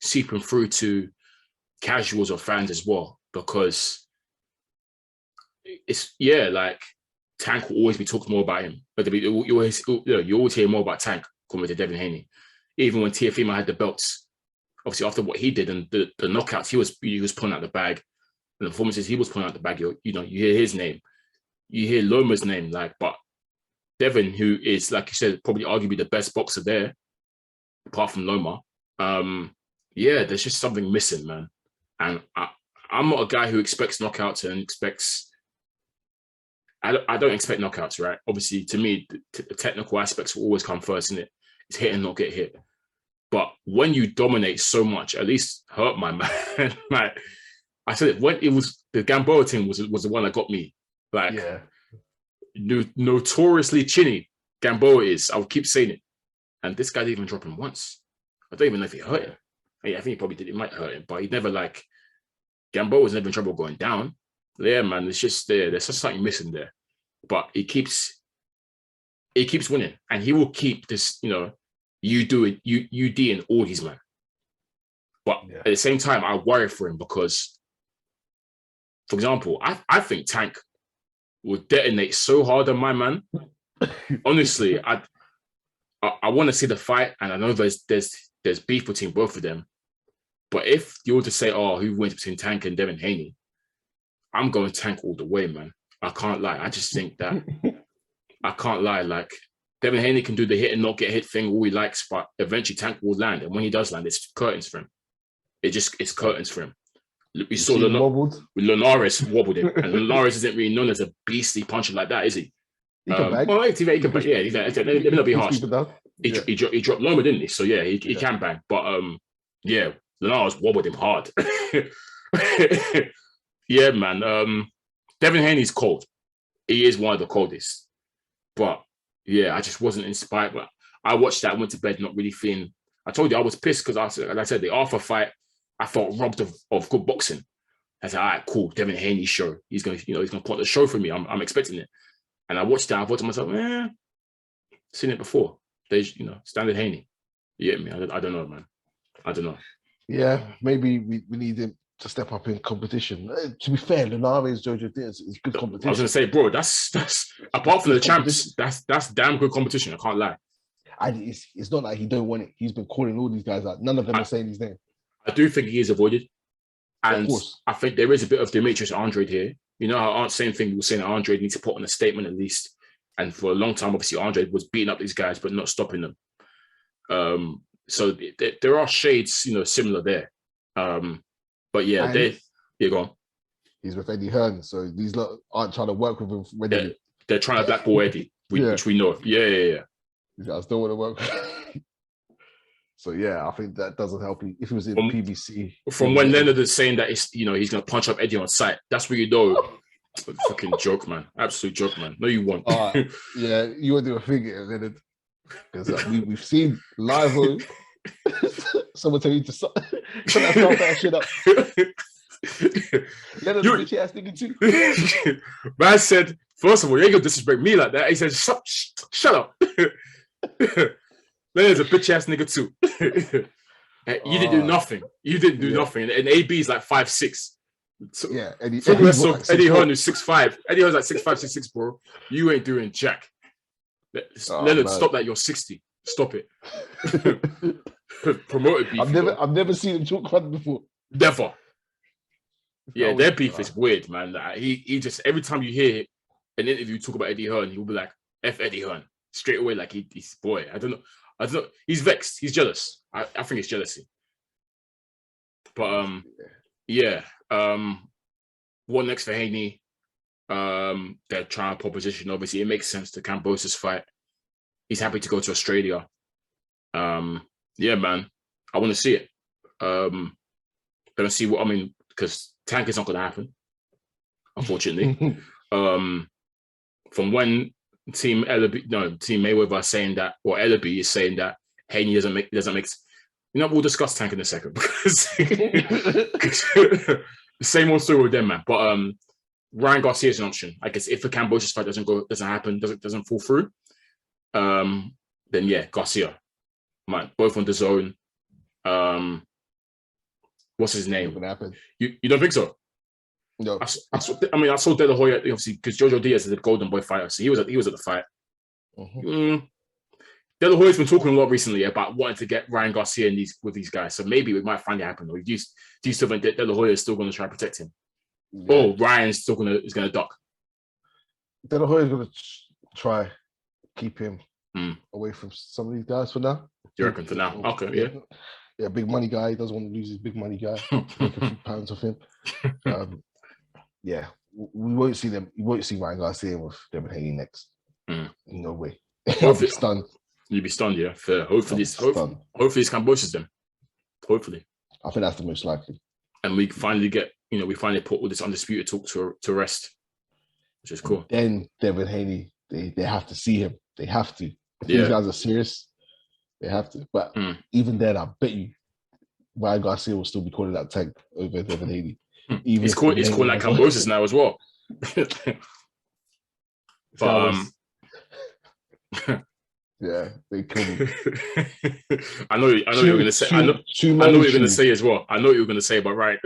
Speaker 3: seeping through to casuals or fans as well, because it's like Tank will always be talked more about him. But you always hear more about Tank compared to Devin Haney. Even when Teofimo had the belts, obviously after what he did and the knockouts he was pulling out the bag, and the performances he was pulling out the bag, you hear his name, you hear Loma's name, but Devin, who is, like you said, probably arguably the best boxer there, apart from Loma, there's just something missing, man. And I'm not a guy who expects knockouts and expects. I don't expect knockouts, right? Obviously, to me, the technical aspects will always come first, isn't it? It's hit and not get hit. But when you dominate so much, at least hurt my man. Like I said, when it was the Gamboa thing was the one that got me. Like, notoriously chinny Gamboa is. I would keep saying it, and this guy didn't even drop him once. I don't even know if he hurt him. I think he probably did. It might hurt him, but he never like Gamboa was never in trouble going down. Yeah, man, it's just there. There's just something missing there. But he keeps winning, and he will keep this. You do it, UD and all these man. But at the same time, I worry for him because, for example, I think Tank will detonate so hard on my man. Honestly, I want to see the fight, and I know there's beef between both of them. But if you were to say, oh, who wins between Tank and Devin Haney, I'm going Tank all the way, man. I can't lie. I just think that I can't lie. Like Devin Haney can do the hit and not get hit thing all he likes, but eventually Tank will land, and when he does land, it's curtains for him. It's curtains for him. We saw Linares wobbled him, and Linares isn't really known as a beastly puncher like that, is he?
Speaker 2: He can bang.
Speaker 3: Well, he can bang. Yeah, let me not be harsh. He dropped Loma, didn't he? So yeah, he can bang. But yeah, Linares wobbled him hard. Yeah, man. Devin Haney's cold. He is one of the coldest. But yeah, I just wasn't inspired. But I watched that, went to bed, not really feeling. I told you I was pissed because like I said, the Arthur fight, I felt robbed of good boxing. I said, all right, cool, Devin Haney's show. He's gonna put on the show for me. I'm expecting it. And I watched that. I thought to myself, seen it before. There's standard Haney. You get me? I don't know, man. I don't know.
Speaker 2: Yeah, maybe we need him to step up in competition. To be fair, Linares, Jojo Diaz is good competition.
Speaker 3: I was gonna say, bro, that's apart from the champs, that's damn good competition. I can't lie.
Speaker 2: It's not like he don't want it. He's been calling all these guys out. None of them are saying his name.
Speaker 3: I do think he is avoided. And I think there is a bit of Demetrius Andrade here. You know how same thing we were saying that Andrade needs to put on a statement at least. And for a long time, obviously, Andrade was beating up these guys, but not stopping them. So there are shades, similar there. But yeah, go on.
Speaker 2: He's with Eddie Hearn, so these lot aren't trying to work with him.
Speaker 3: They're trying to blackball Eddie, which we know. Yeah.
Speaker 2: These guys don't want to work with him. So yeah, I think that doesn't help him. If he was in PBC. From
Speaker 3: when Leonard is saying that he's going to punch up Eddie on sight, that's where you know. Fucking joke, man. Absolute joke, man. No, you won't.
Speaker 2: Yeah, you want to do a thing here, Leonard. Because we've seen live. Someone tell you to stop that shit up. Leonard, bitch ass nigga too.
Speaker 3: Man said, first of all, you ain't gonna disrespect me like that. He said, shut up. Leonard's a bitch ass nigga too. You didn't do nothing. You didn't do nothing. And AB is like 5'6". So,
Speaker 2: yeah,
Speaker 3: Eddie Hearn is 6'5". Eddie Hearn's like 6'5", 6'6", bro. You ain't doing jack. Leonard, man. Stop that. You're 60. Stop it. Promoted beef.
Speaker 2: I've never seen him talk crap before.
Speaker 3: Never. Yeah, their beef is weird, man. He just, every time you hear an interview talk about Eddie Hearn, he will be like, F Eddie Hearn. Straight away, like he's boy. I don't know. He's vexed. He's jealous. I think it's jealousy. But yeah. What next for Haney? They're trying to proposition. Obviously, it makes sense to Kambosos fight. He's happy to go to Australia. Yeah, man. I want to see it. Gonna see because Tank is not gonna happen, unfortunately. From when Team Mayweather is saying that, or Ellaby is saying that Haney doesn't make. We'll discuss Tank in a second because same old story with them, man. But Ryan Garcia is an option. I guess if the Kambosos fight doesn't happen, doesn't fall through, then yeah, Garcia, man, both on the zone. What's his name?
Speaker 2: What happened?
Speaker 3: You don't think so?
Speaker 2: No.
Speaker 3: I saw De La Hoya, obviously, because Jojo Diaz is a Golden Boy fighter, so he was at the fight. Mm-hmm. De La Hoya's been talking a lot recently about wanting to get Ryan Garcia with these guys, so maybe we might find it happen. Or do you still think De La Hoya is still going to try to protect him? Yeah. Or Ryan's still is going to duck?
Speaker 2: De La Hoya's going to try keep him away from some of these guys for now.
Speaker 3: You reckon for now? Okay, yeah.
Speaker 2: Yeah, big money guy. He doesn't want to lose his big money guy. Make a few pounds off him. Yeah, we won't see them. You won't see Ryan Garcia with Devin Haney next. No way. I'll be stunned.
Speaker 3: You'd be stunned, yeah. Fair. Hopefully it's Kambosos then. Hopefully.
Speaker 2: I think that's the most likely.
Speaker 3: And we finally put all this undisputed talk to rest, which is cool.
Speaker 2: Then Devin Haney, they have to see him. They have to. If these guys are serious, They have to. But even then, I bet you Ryan Garcia will still be calling that Tank over Devin Haney. Even
Speaker 3: he's calling like Cambosis now as well. But
Speaker 2: yeah, they killed him.
Speaker 3: I know what you're gonna say. I know what you're gonna say as well. I know what you're gonna say, but right.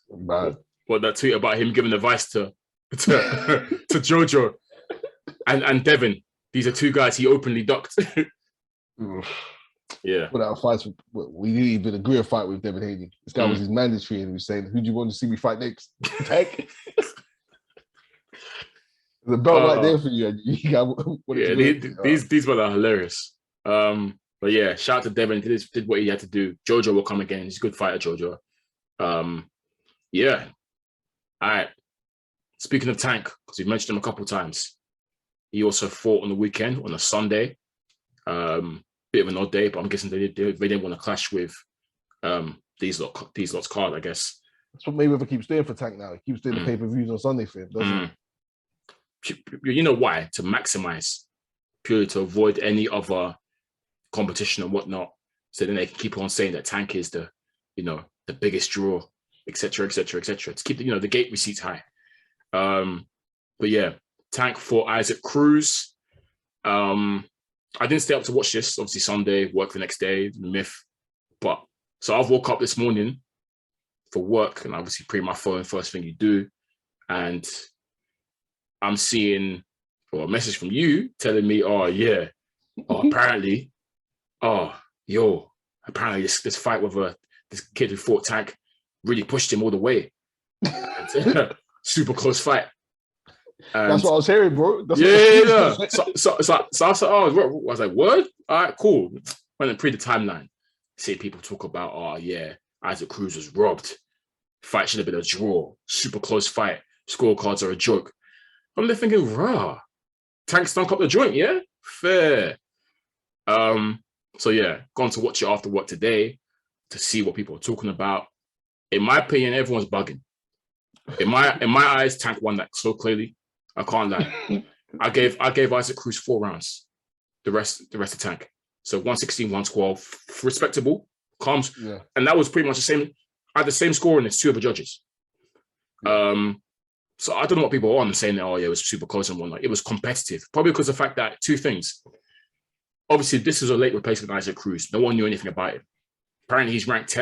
Speaker 2: Man.
Speaker 3: What that tweet about him giving advice to Jojo and Devin. These are two guys he openly ducked. Yeah.
Speaker 2: Without fights, we didn't even agree a fight with Devin Haney. This guy was his mandatory, and he was saying, "Who do you want to see me fight next?" Tank. The belt right there for you. And you got,
Speaker 3: these men are hilarious. But yeah, shout out to Devin. Did what he had to do. Jojo will come again. He's a good fighter, Jojo. Yeah. All right. Speaking of Tank, because we've mentioned him a couple of times, he also fought on the weekend on a Sunday. Bit of an odd day, but I'm guessing they didn't want to clash with these lots card, I guess.
Speaker 2: That's what Mayweather keeps doing for Tank now. He keeps doing the pay-per-views on Sunday for him, doesn't
Speaker 3: he? You know why? To maximize, purely to avoid any other competition and whatnot. So then they can keep on saying that Tank is the biggest draw, etc., etc., etc. To keep the gate receipts high. But yeah, Tank fought Isaac Cruz. I didn't stay up to watch this. Obviously, Sunday, work the next day, the myth. But so I've woke up this morning for work and obviously pre my phone, first thing you do. And I'm seeing a message from you telling me, apparently this fight with this kid who fought Tank really pushed him all the way. Super close fight. And
Speaker 2: that's what I was hearing, bro.
Speaker 3: Yeah. So I was like, I was like, word? All right, cool. Went and pre the timeline. See people talk about, Isaac Cruz was robbed. Fight should have been a draw. Super close fight. Scorecards are a joke. I'm there thinking, Tank stunk up the joint, yeah? Fair. So yeah, gone to watch it after work today to see what people are talking about. In my opinion, everyone's bugging. In my eyes, Tank won that so clearly. I can't lie. I gave Isaac Cruz 4 rounds. The rest of Tank. So 116, 112, respectable, calms. Yeah. And that was pretty much the same. I had the same score as 2 other judges. Yeah. So I don't know what people are on saying that, it was super close and whatnot. It was competitive. Probably because of the fact that 2 things. Obviously, this is a late replacement of Isaac Cruz. No one knew anything about it. Apparently, he's ranked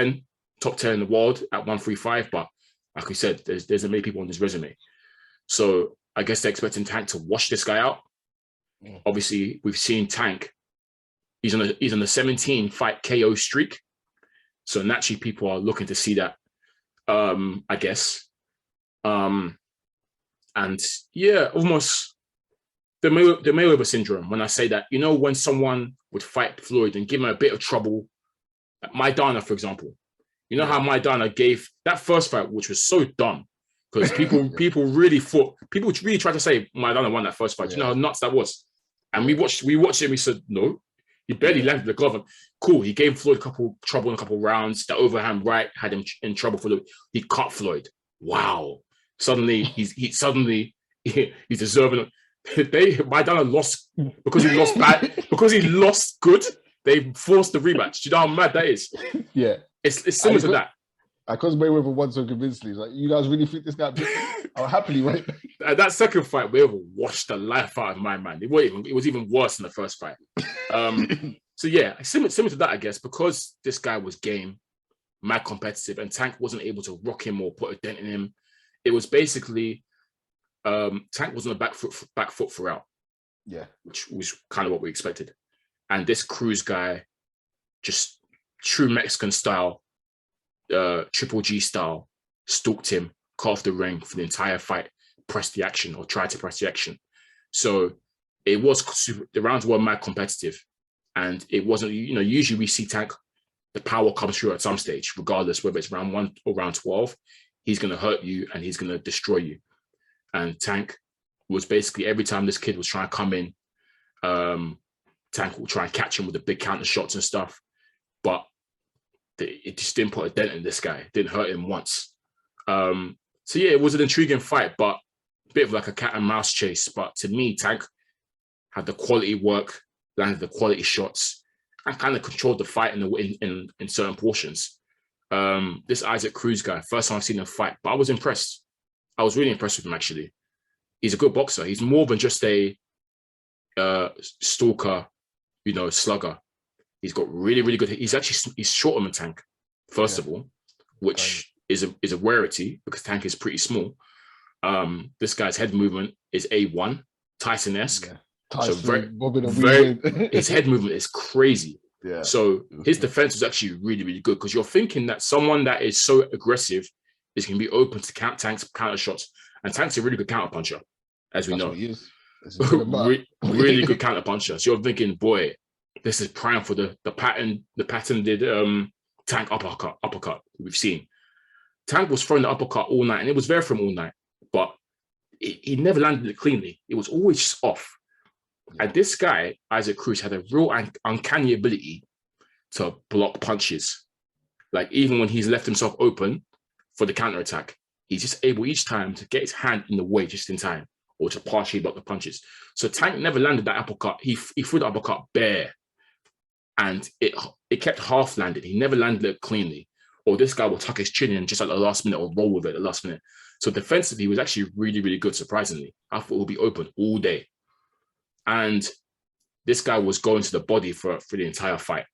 Speaker 3: top 10 in the world at 135, but like we said, there's many people on his resume. So I guess they're expecting Tank to wash this guy out. Yeah. Obviously, we've seen Tank. He's on a 17-fight KO streak. So naturally, people are looking to see that, I guess. And yeah, almost the Mayweather syndrome. When I say that, when someone would fight Floyd and give him a bit of trouble, like Maidana, for example. You know how Maidana gave that first fight, which was so dumb, because people really tried to say Maidana won that first fight. Yeah. You know how nuts that was. And we watched it and we said, no, he barely landed the glove. Cool, he gave Floyd trouble in a couple rounds. The overhand right had him in trouble he cut Floyd. Wow. Suddenly he's deserving. Maidana lost because he lost bad, because he lost good. They forced the rematch. Do you know how mad that is? Yeah. It's similar to that.
Speaker 2: Because Mayweather won so convincingly, he's like, you guys really think this guy? I'll happily wait.
Speaker 3: That second fight, Mayweather washed the life out of my man. It was even worse than the first fight. So yeah, similar to that, I guess, because this guy was game, mad competitive, and Tank wasn't able to rock him or put a dent in him. It was basically Tank was on the back foot throughout. Yeah, which was kind of what we expected. And this Cruz guy, just true Mexican style, Triple G style, stalked him, cut off the ring for the entire fight, pressed the action or tried to press the action. So it was the rounds were mad competitive, and it wasn't. Usually we see Tank, the power comes through at some stage, regardless whether it's round 1 or round 12. He's going to hurt you and he's going to destroy you. And Tank was basically every time this kid was trying to come in, Tank will try and catch him with the big counter shots and stuff, but it just didn't put a dent in this guy. It didn't hurt him once. So yeah, it was an intriguing fight, but a bit of like a cat and mouse chase. But to me, Tank had the quality work, landed the quality shots, and kind of controlled the fight in certain portions. This Isaac Cruz guy, first time I've seen him fight, but I was impressed. I was really impressed with him, actually. He's a good boxer. He's more than just a stalker, slugger. He's got really, really good. He's shorter than Tank, first of all, which is a rarity because Tank is pretty small. This guy's head movement is A1, Tyson-esque. Yeah.
Speaker 2: Tyson,
Speaker 3: so his head movement is crazy.
Speaker 2: Yeah.
Speaker 3: So his defense was actually really, really good because you're thinking that someone that is so aggressive is going to be open to Tank's counter shots. And Tank's a really good counter puncher, as we know.
Speaker 2: What he is.
Speaker 3: Really good counter puncher. So you're thinking, boy, this is prime for the patented Tank uppercut we've seen. Tank was throwing the uppercut all night, and it was there from all night, but he never landed it cleanly. It was always just off. Yeah. And this guy, Isaac Cruz, had a real uncanny ability to block punches. Like, even when he's left himself open for the counterattack, he's just able each time to get his hand in the way just in time, or to partially block the punches. So Tank never landed that uppercut. He threw the uppercut bare, and it kept half landed. He never landed it cleanly. Or this guy will tuck his chin in just at the last minute or roll with it at the last minute. So defensively, he was actually really, really good, surprisingly. I thought it would be open all day. And this guy was going to the body for the entire fight.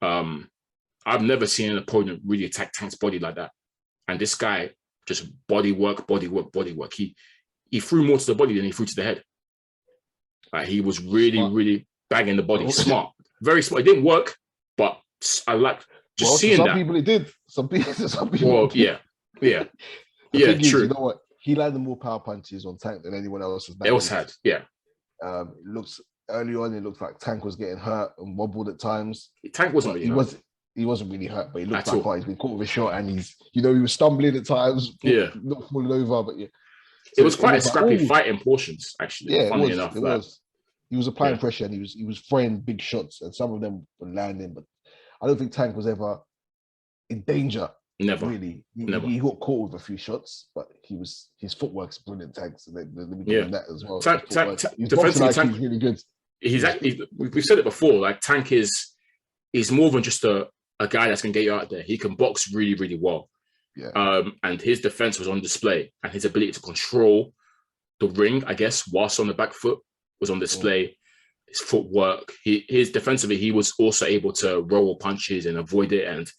Speaker 3: I've never seen an opponent really attack Tank's body like that. And this guy just body work. He threw more to the body than he threw to the head. Like, he was really, really banging the body. Smart. Very smart. It didn't work, but I like seeing that.
Speaker 2: Some people it did. Some people
Speaker 3: well,
Speaker 2: did.
Speaker 3: Yeah,
Speaker 2: true.
Speaker 3: Is,
Speaker 2: you know what? He landed more power punches on Tank than anyone else
Speaker 3: had. Yeah.
Speaker 2: It looks early on. It looked like Tank was getting hurt and wobbled at times.
Speaker 3: Tank wasn't really hurt.
Speaker 2: He wasn't really hurt, but he looked like he's been caught with a shot, and he was stumbling at times. Not falling over, but yeah.
Speaker 3: So it was quite a scrappy fight in portions, actually.
Speaker 2: Yeah,
Speaker 3: funny enough.
Speaker 2: It was. He was applying pressure, and he was throwing big shots, and some of them were landing. But I don't think Tank was ever in danger.
Speaker 3: Never.
Speaker 2: Really.
Speaker 3: Never.
Speaker 2: He got caught with a few shots, but his footwork's brilliant. Tank, so let me give him that as well.
Speaker 3: Defensively, Tank
Speaker 2: is really good.
Speaker 3: He's actually. We've said it before. Like, Tank is more than just a guy that's going to get you out there. He can box really, really well.
Speaker 2: Yeah.
Speaker 3: And his defense was on display, and his ability to control the ring, I guess, whilst on the back foot, was on display. His footwork, his defensively, he was also able to roll punches and avoid it and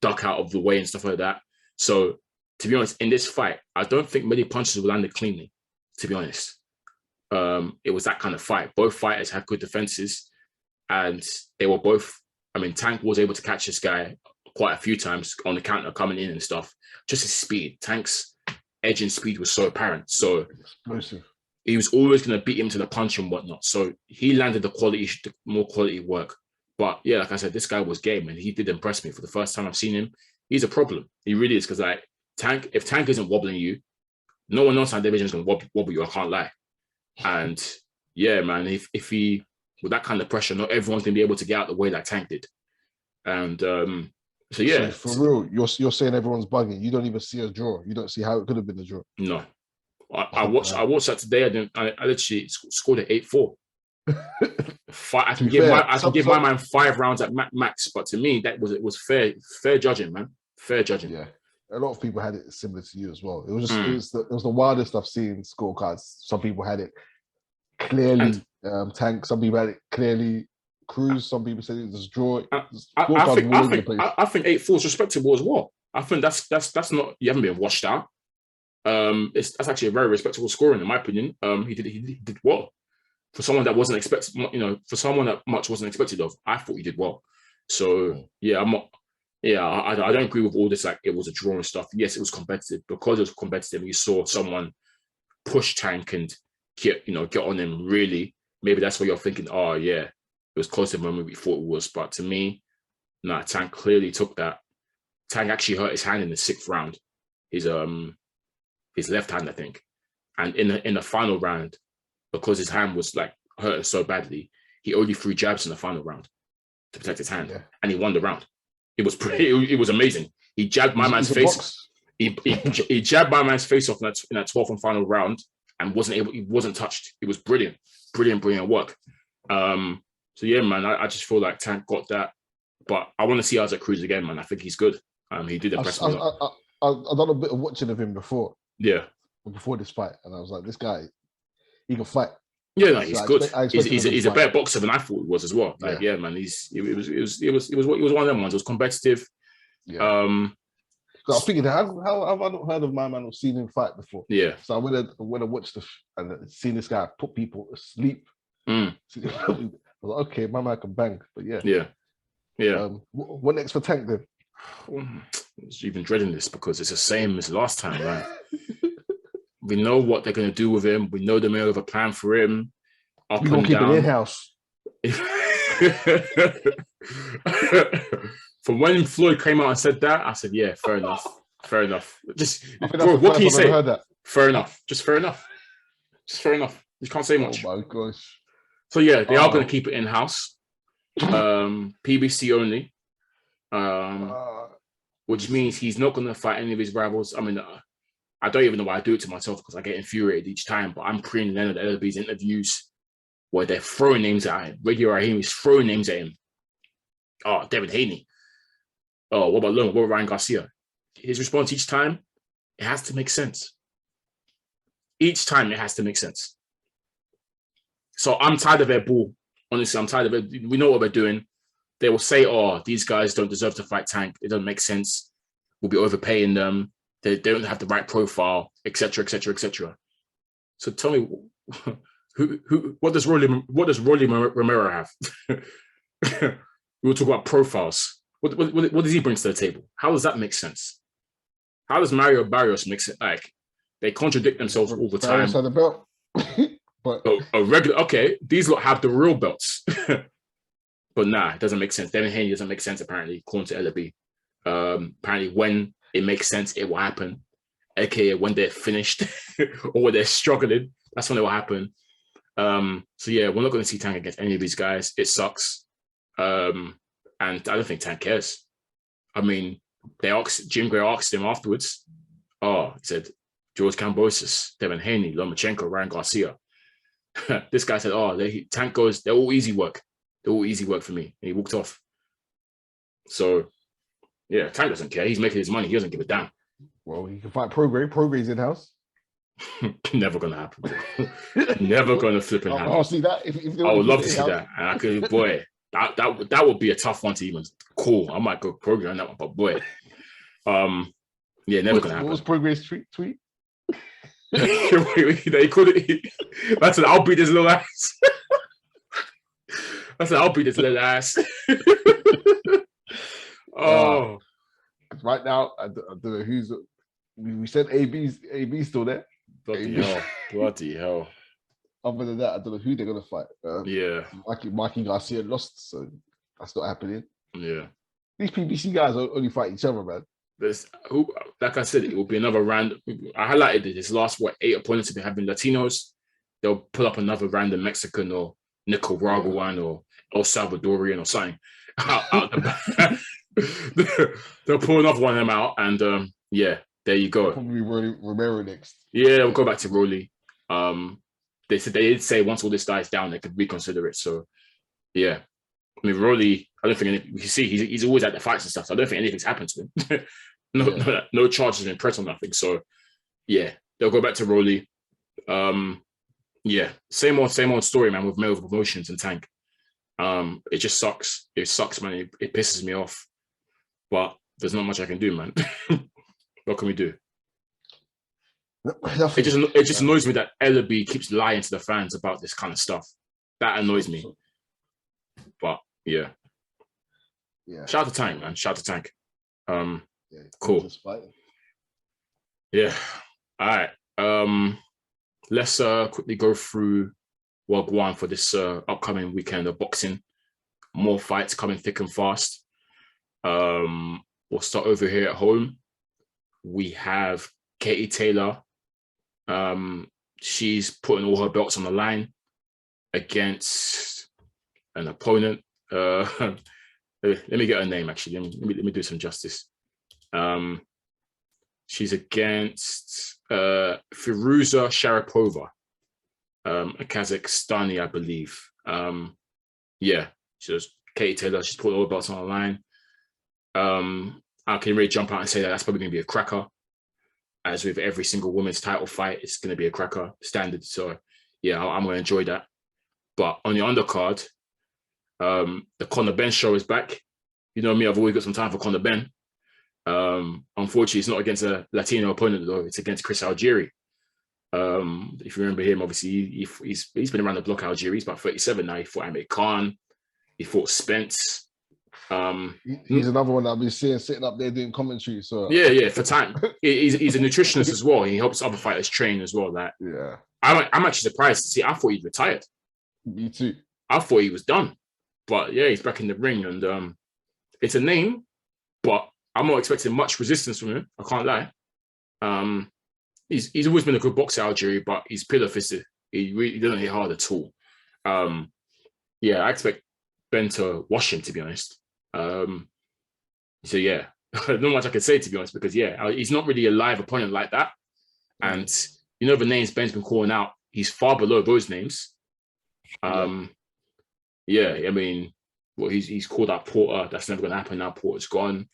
Speaker 3: duck out of the way and stuff like that. So, to be honest, in this fight, I don't think many punches were landed cleanly, to be honest. It was that kind of fight. Both fighters had good defenses, and they were both, Tank was able to catch this guy quite a few times on the counter coming in and stuff. Just his speed. Tank's edge and speed was so apparent. So
Speaker 2: explosive.
Speaker 3: He was always going to beat him to the punch and whatnot. So he landed the more quality work. But yeah, like I said, this guy was game, and he did impress me. For the first time I've seen him, he's a problem. He really is, because like if Tank isn't wobbling you, no one else in that division is going to wobble you. I can't lie. And yeah, man, if he, with that kind of pressure, not everyone's going to be able to get out the way like Tank did. And so yeah.
Speaker 2: So for real, you're saying everyone's bugging. You don't even see a draw. You don't see how it could have been a draw.
Speaker 3: No. I watched that today. I literally scored an 8-4. I can give my man 5 rounds at max, but to me it was fair judging, man. Fair judging.
Speaker 2: Yeah, a lot of people had it similar to you as well. It was just it was the wildest I've seen scorecards. Some people had it clearly Tank. Some people had it clearly Cruz. Some people said it was a draw.
Speaker 3: I think 8-4 is respectable as well. I think that's not, you haven't been washed out. That's actually a very respectable scoring in my opinion. He did well for someone that wasn't expected. For someone that much wasn't expected of. I thought he did well. So yeah, I don't agree with all this. Like, it was a draw and stuff. Yes, it was competitive. Because it was competitive, you saw someone push Tank and get on him. Really, maybe that's why you're thinking, oh yeah, it was closer than we thought it was. But to me, nah, Tank clearly took that. Tank actually hurt his hand in the 6th round. His left hand, I think. And in the final round, because his hand was like hurting so badly, he only threw jabs in the final round to protect his hand, and he won the round. It was it was amazing. He jabbed my man's face. He jabbed my man's face off in that 12th and final round, and he wasn't touched. It was brilliant work. yeah, man, I just feel like Tank got that. But I want to see Isaac Cruz again, man. I think he's good. He did impress me a lot.
Speaker 2: I've done a bit of watching of him before.
Speaker 3: Yeah.
Speaker 2: Before this fight, and I was like, this guy, he can fight.
Speaker 3: Yeah, no, he's good. He's a better boxer than I thought he was as well. Like, yeah, man, it was one of them ones. It was competitive.
Speaker 2: Yeah. I was thinking, how have I not heard of my man or seen him fight before?
Speaker 3: Yeah.
Speaker 2: So when I watched and seen this guy put people to sleep, I was like, okay, my man can bang. But yeah. What next for Tank then?
Speaker 3: I was even dreading this because it's the same as last time, right? We know what they're going to do with him. We know they may have a plan for him. Up
Speaker 2: We're going to keep it in-house.
Speaker 3: From when Floyd came out and said that, I said, yeah, fair enough. Fair enough. Just, bro, what can you say? Fair enough. Just fair enough. Just fair enough. You can't say much.
Speaker 2: Oh, my gosh.
Speaker 3: So, yeah, they are going to keep it in-house. PBC only. Which means he's not going to fight any of his rivals. I mean, I don't even know why I do it to myself because I get infuriated each time, but I'm preying Leonard LB's interviews where they're throwing names at him. Regular Haney's throwing names at him. Oh, David Haney. Oh, what about Loma? What about Ryan Garcia? His response each time, it has to make sense. Each time it has to make sense. So I'm tired of their bull. Honestly, I'm tired of it. We know what they're doing. They will say, oh, these guys don't deserve to fight Tank. It doesn't make sense. We'll be overpaying them. They don't have the right profile, etc., etc., etc. So tell me, what does Rolly Romero have? We'll talk about profiles. What does he bring to the table? How does that make sense? How does Mario Barrios make sense? Like, they contradict themselves all the time.
Speaker 2: The belt. But
Speaker 3: a regular, okay, these lot have the real belts. But nah, it doesn't make sense. Devin Haney doesn't make sense, apparently, according to LB. Apparently, when it makes sense, it will happen. AKA when they're finished or when they're struggling, that's when it will happen. So yeah, we're not going to see Tank against any of these guys. It sucks. And I don't think Tank cares. I mean, Jim Gray asked him afterwards. Oh, he said, George Kambosos, Devin Haney, Lomachenko, Ryan Garcia. This guy said, oh, Tank goes, they're all easy work. They're all easy work for me. And he walked off. So yeah, Tank doesn't care. He's making his money. He doesn't give a damn.
Speaker 2: Well, he can fight Prograis. Prograis in-house.
Speaker 3: Never going to happen. Never going to flip and happen.
Speaker 2: I'll see that. If
Speaker 3: I would love to see that. And I could, boy, that would be a tough one to even call. I might go Prograis on that one, but boy. Yeah, never going to happen.
Speaker 2: What was Prograis' tweet?
Speaker 3: They called it. That's an I'll beat this little ass. That's an I'll beat this little ass. Oh,
Speaker 2: right now I don't know who's. We said AB's still there.
Speaker 3: Bloody hell.
Speaker 2: Other than that, I don't know who they're gonna fight.
Speaker 3: Yeah,
Speaker 2: Mikey Garcia lost, so that's not happening.
Speaker 3: Yeah,
Speaker 2: these PBC guys only fight each other, man.
Speaker 3: Like I said, it will be another round. I highlighted it. His last 8 opponents have been having Latinos. They'll pull up another random Mexican or Nicaraguan or El Salvadorian or something. They'll pull another one of them out, and yeah, there you go.
Speaker 2: Probably Romero next.
Speaker 3: Yeah, we'll go back to Rolly. They did say once all this dies down, they could reconsider it. So yeah, I mean, Rolly, I don't think you see he's always at the fights and stuff. So I don't think anything's happened to him. No charges have been pressed on nothing. So yeah, they'll go back to Rolly. Yeah, same old story, man, with male promotions and Tank. It just sucks. It sucks, man. It pisses me off. But there's not much I can do, man. What can we do? It just annoys me that Ellaby keeps lying to the fans about this kind of stuff. That annoys me. But yeah. Shout out to Tank, man. Shout out to Tank. Cool. Yeah. All right. Let's quickly go through Wagwan for this upcoming weekend of boxing. More fights coming thick and fast. We'll start over here at home. We have Katie Taylor. She's putting all her belts on the line against an opponent. Let me get her name, actually. Let me do some justice. She's against Firuza Sharapova, a Kazakhstani, I believe. Yeah, just Katie Taylor. She's put all the belts on the line. I can really jump out and say that's probably going to be a cracker. As with every single women's title fight, it's going to be a cracker standard. So, yeah, I'm going to enjoy that. But on the undercard, the Conor Benn show is back. You know me, I've always got some time for Conor Benn. Unfortunately, it's not against a Latino opponent, though. It's against Chris Algieri. If you remember him, obviously, he's been around the block, Algieri. He's about 37 now. He fought Amir Khan. He fought Spence.
Speaker 2: He's another one that I've been seeing sitting up there doing commentary. So
Speaker 3: yeah, for time. He's a nutritionist as well. He helps other fighters train as well. That I'm actually surprised to see. I thought he'd retired.
Speaker 2: Me too.
Speaker 3: I thought he was done, but yeah, he's back in the ring, and it's a name, but I'm not expecting much resistance from him. I can't lie. He's always been a good boxer, Algieri, but he's pillar fisted. He doesn't hit hard at all. Yeah, I expect Ben to wash him, to be honest. So yeah, not much I can say, to be honest, because yeah, he's not really a live opponent like that. And you know the names Ben's been calling out, he's far below those names. Yeah, I mean, well, he's called out Porter. That's never going to happen now. Porter's gone.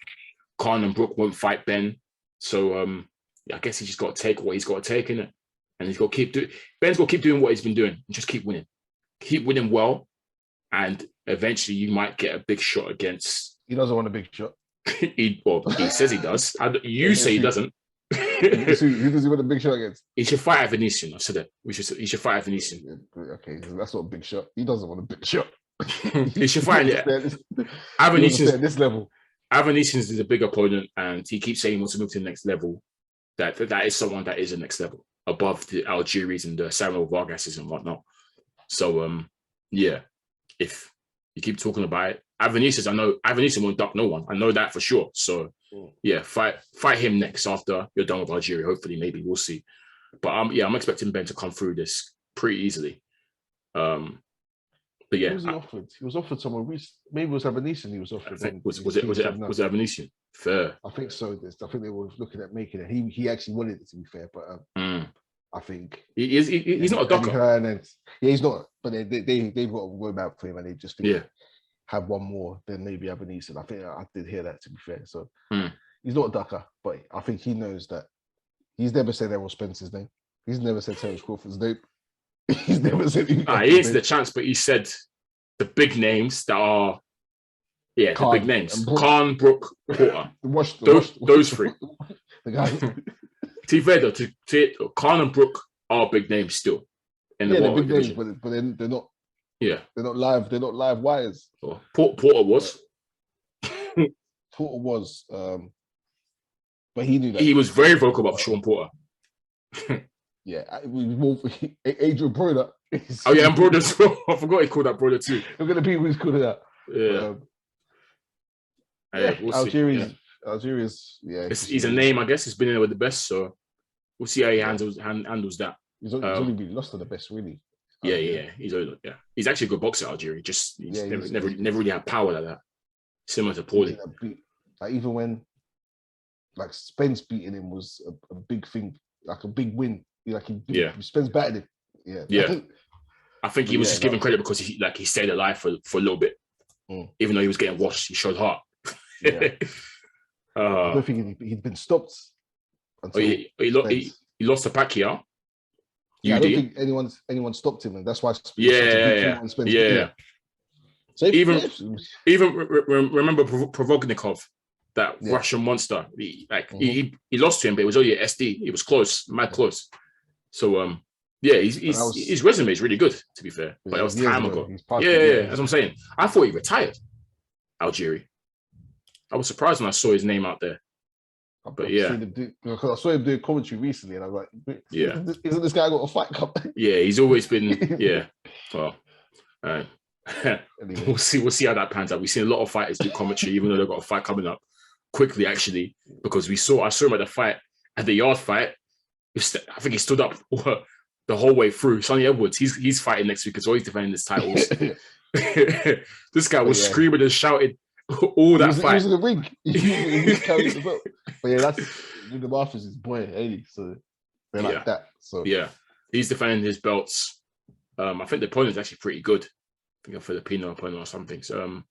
Speaker 3: Khan and Brook won't fight Ben. So I guess he's just got to take what he's got to take, innit? And he's got to keep doing. Ben's got to keep doing what he's been doing and just keep winning. Keep winning well, and eventually you might get a big shot against.
Speaker 2: He doesn't want a big shot.
Speaker 3: He says he does. You say he doesn't.
Speaker 2: Who does he want a big shot against?
Speaker 3: He should fight Venetian. I've said it. He should fight Venetian.
Speaker 2: Okay, that's not a big shot. He doesn't want a big shot.
Speaker 3: He should fight it.
Speaker 2: Venetian's this level.
Speaker 3: Venetians is a big opponent, and he keeps saying he wants to move to the next level. That is someone that is the next level above the Algieris and the Samuel Vargases and whatnot. So yeah, if you keep talking about it, Venetians, I know Venetian won't duck no one. I know that for sure. So yeah, fight him next after you're done with Algieri. Hopefully, maybe we'll see. But I'm expecting Ben to come through this pretty easily. But yeah,
Speaker 2: who was he offered? He was offered someone. Maybe it was Venetian. He was offered.
Speaker 3: Was it Venetian? Fair.
Speaker 2: I think so. I think they were looking at making it. He actually wanted it, to be fair, but I think
Speaker 3: he's not a ducker.
Speaker 2: He's not. But they've got a roadmap for him, and they just think have one more than maybe Venetian. I think I did hear that, to be fair. So he's not a ducker, but I think he knows that. He's never said Errol Spence's name. He's never said Terence Crawford's name. He's never said he
Speaker 3: ain't the chance, but he said the big names that are the big names. Khan, Brook, Porter. Those three.
Speaker 2: The guy.
Speaker 3: To be fair though, Khan and Brook are big names still. In the
Speaker 2: they're big names, but they're not.
Speaker 3: Yeah,
Speaker 2: they're not live. They're not live wires.
Speaker 3: Porter was.
Speaker 2: Porter was, but he knew that.
Speaker 3: He was very vocal about Sean Porter.
Speaker 2: Yeah, Adrian Broder.
Speaker 3: Oh yeah, and Broder as well. I forgot he called that Broder too.
Speaker 2: Look at the people he's called that.
Speaker 3: Yeah. We'll
Speaker 2: Algeria's,
Speaker 3: he's a name, I guess. He's been in there with the best, so we'll see how he handles that.
Speaker 2: He's only been lost to the best, really.
Speaker 3: Yeah. He's actually a good boxer, Algieri. Just never really had power like that. Similar to Paulie.
Speaker 2: Like even when like Spence beating him was a big thing, like a big win. Like Spence battered him.
Speaker 3: Yeah. I think he was just given credit because he stayed alive for a little bit. Even though he was getting washed, he showed heart.
Speaker 2: I don't think he'd been stopped until
Speaker 3: he lost to Pacquiao.
Speaker 2: I don't think anyone stopped him, and that's why. So
Speaker 3: even remember Provodnikov, that Russian monster. He lost to him, but it was only at SD. It was close, mad close. So his resume is really good, to be fair. But that was time ago. That's what I'm saying. I thought he retired, Algieri. I was surprised when I saw his name out there. But
Speaker 2: because I saw him doing commentary recently, and I was like, isn't this guy got a fight cup?
Speaker 3: Yeah, he's always been. Well, anyway. We'll see how that pans out. We've seen a lot of fighters do commentary, even though they've got a fight coming up quickly, actually, because I saw him at the fight, at the Yarde fight. I think he stood up the whole way through. Sonny Edwards, he's fighting next week as well. He's defending his titles. This guy was screaming and shouting all that fight.
Speaker 2: He was in the ring. He was carrying the belt. But that's the Masters is boy, Haney. So they're like that. So
Speaker 3: he's defending his belts. I think the opponent's actually pretty good. think a Filipino opponent or something. So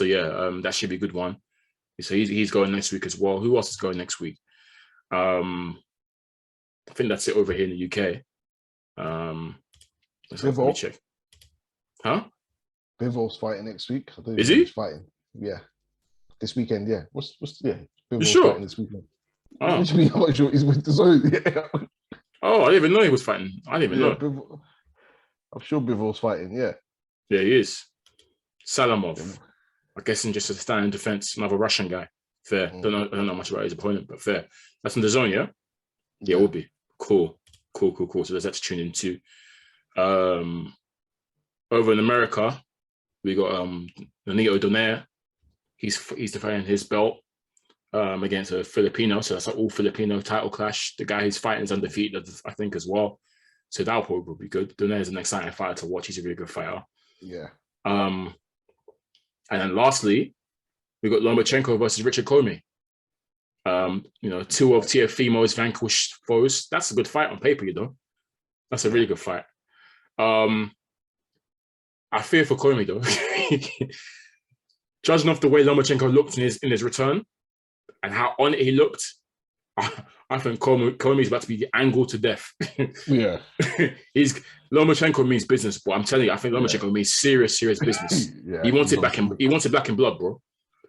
Speaker 3: yeah, that should be a good one. So he's going next week as well. Who else is going next week? I think that's it over here in the UK. Let me check. Huh?
Speaker 2: Bivol's fighting next week.
Speaker 3: Is he?
Speaker 2: He's fighting. Yeah. This weekend, yeah. Bivol's
Speaker 3: sure?
Speaker 2: fighting this weekend.
Speaker 3: Oh.
Speaker 2: I'm sure he's with the zone. Yeah.
Speaker 3: Oh, I didn't even know he was fighting. I didn't even know.
Speaker 2: I'm sure Bivol's fighting, yeah.
Speaker 3: Yeah, he is. Salamov. I guess in just a standing defense, another Russian guy. Fair. I don't know much about his opponent, but fair. That's in the zone, yeah? Yeah, it will be. Cool. So there's that to tune into. Over in America, we got Nonito Donaire. He's defending his belt against a Filipino. So that's an all Filipino title clash. The guy he's fighting is undefeated, I think, as well. So that'll probably be good. Donaire is an exciting fighter to watch. He's a really good fighter.
Speaker 2: Yeah.
Speaker 3: And then lastly, we got Lomachenko versus Richard Commey. Two of Teofimo's vanquished foes. That's a good fight on paper, That's a really good fight. I fear for Commey though. Judging off the way Lomachenko looked in his return and how on it he looked, I think Commey's about to be angled to death.
Speaker 2: Yeah.
Speaker 3: Lomachenko means business, but I'm telling you, I think Lomachenko means serious business.
Speaker 2: Yeah,
Speaker 3: he wants it back in blood, bro.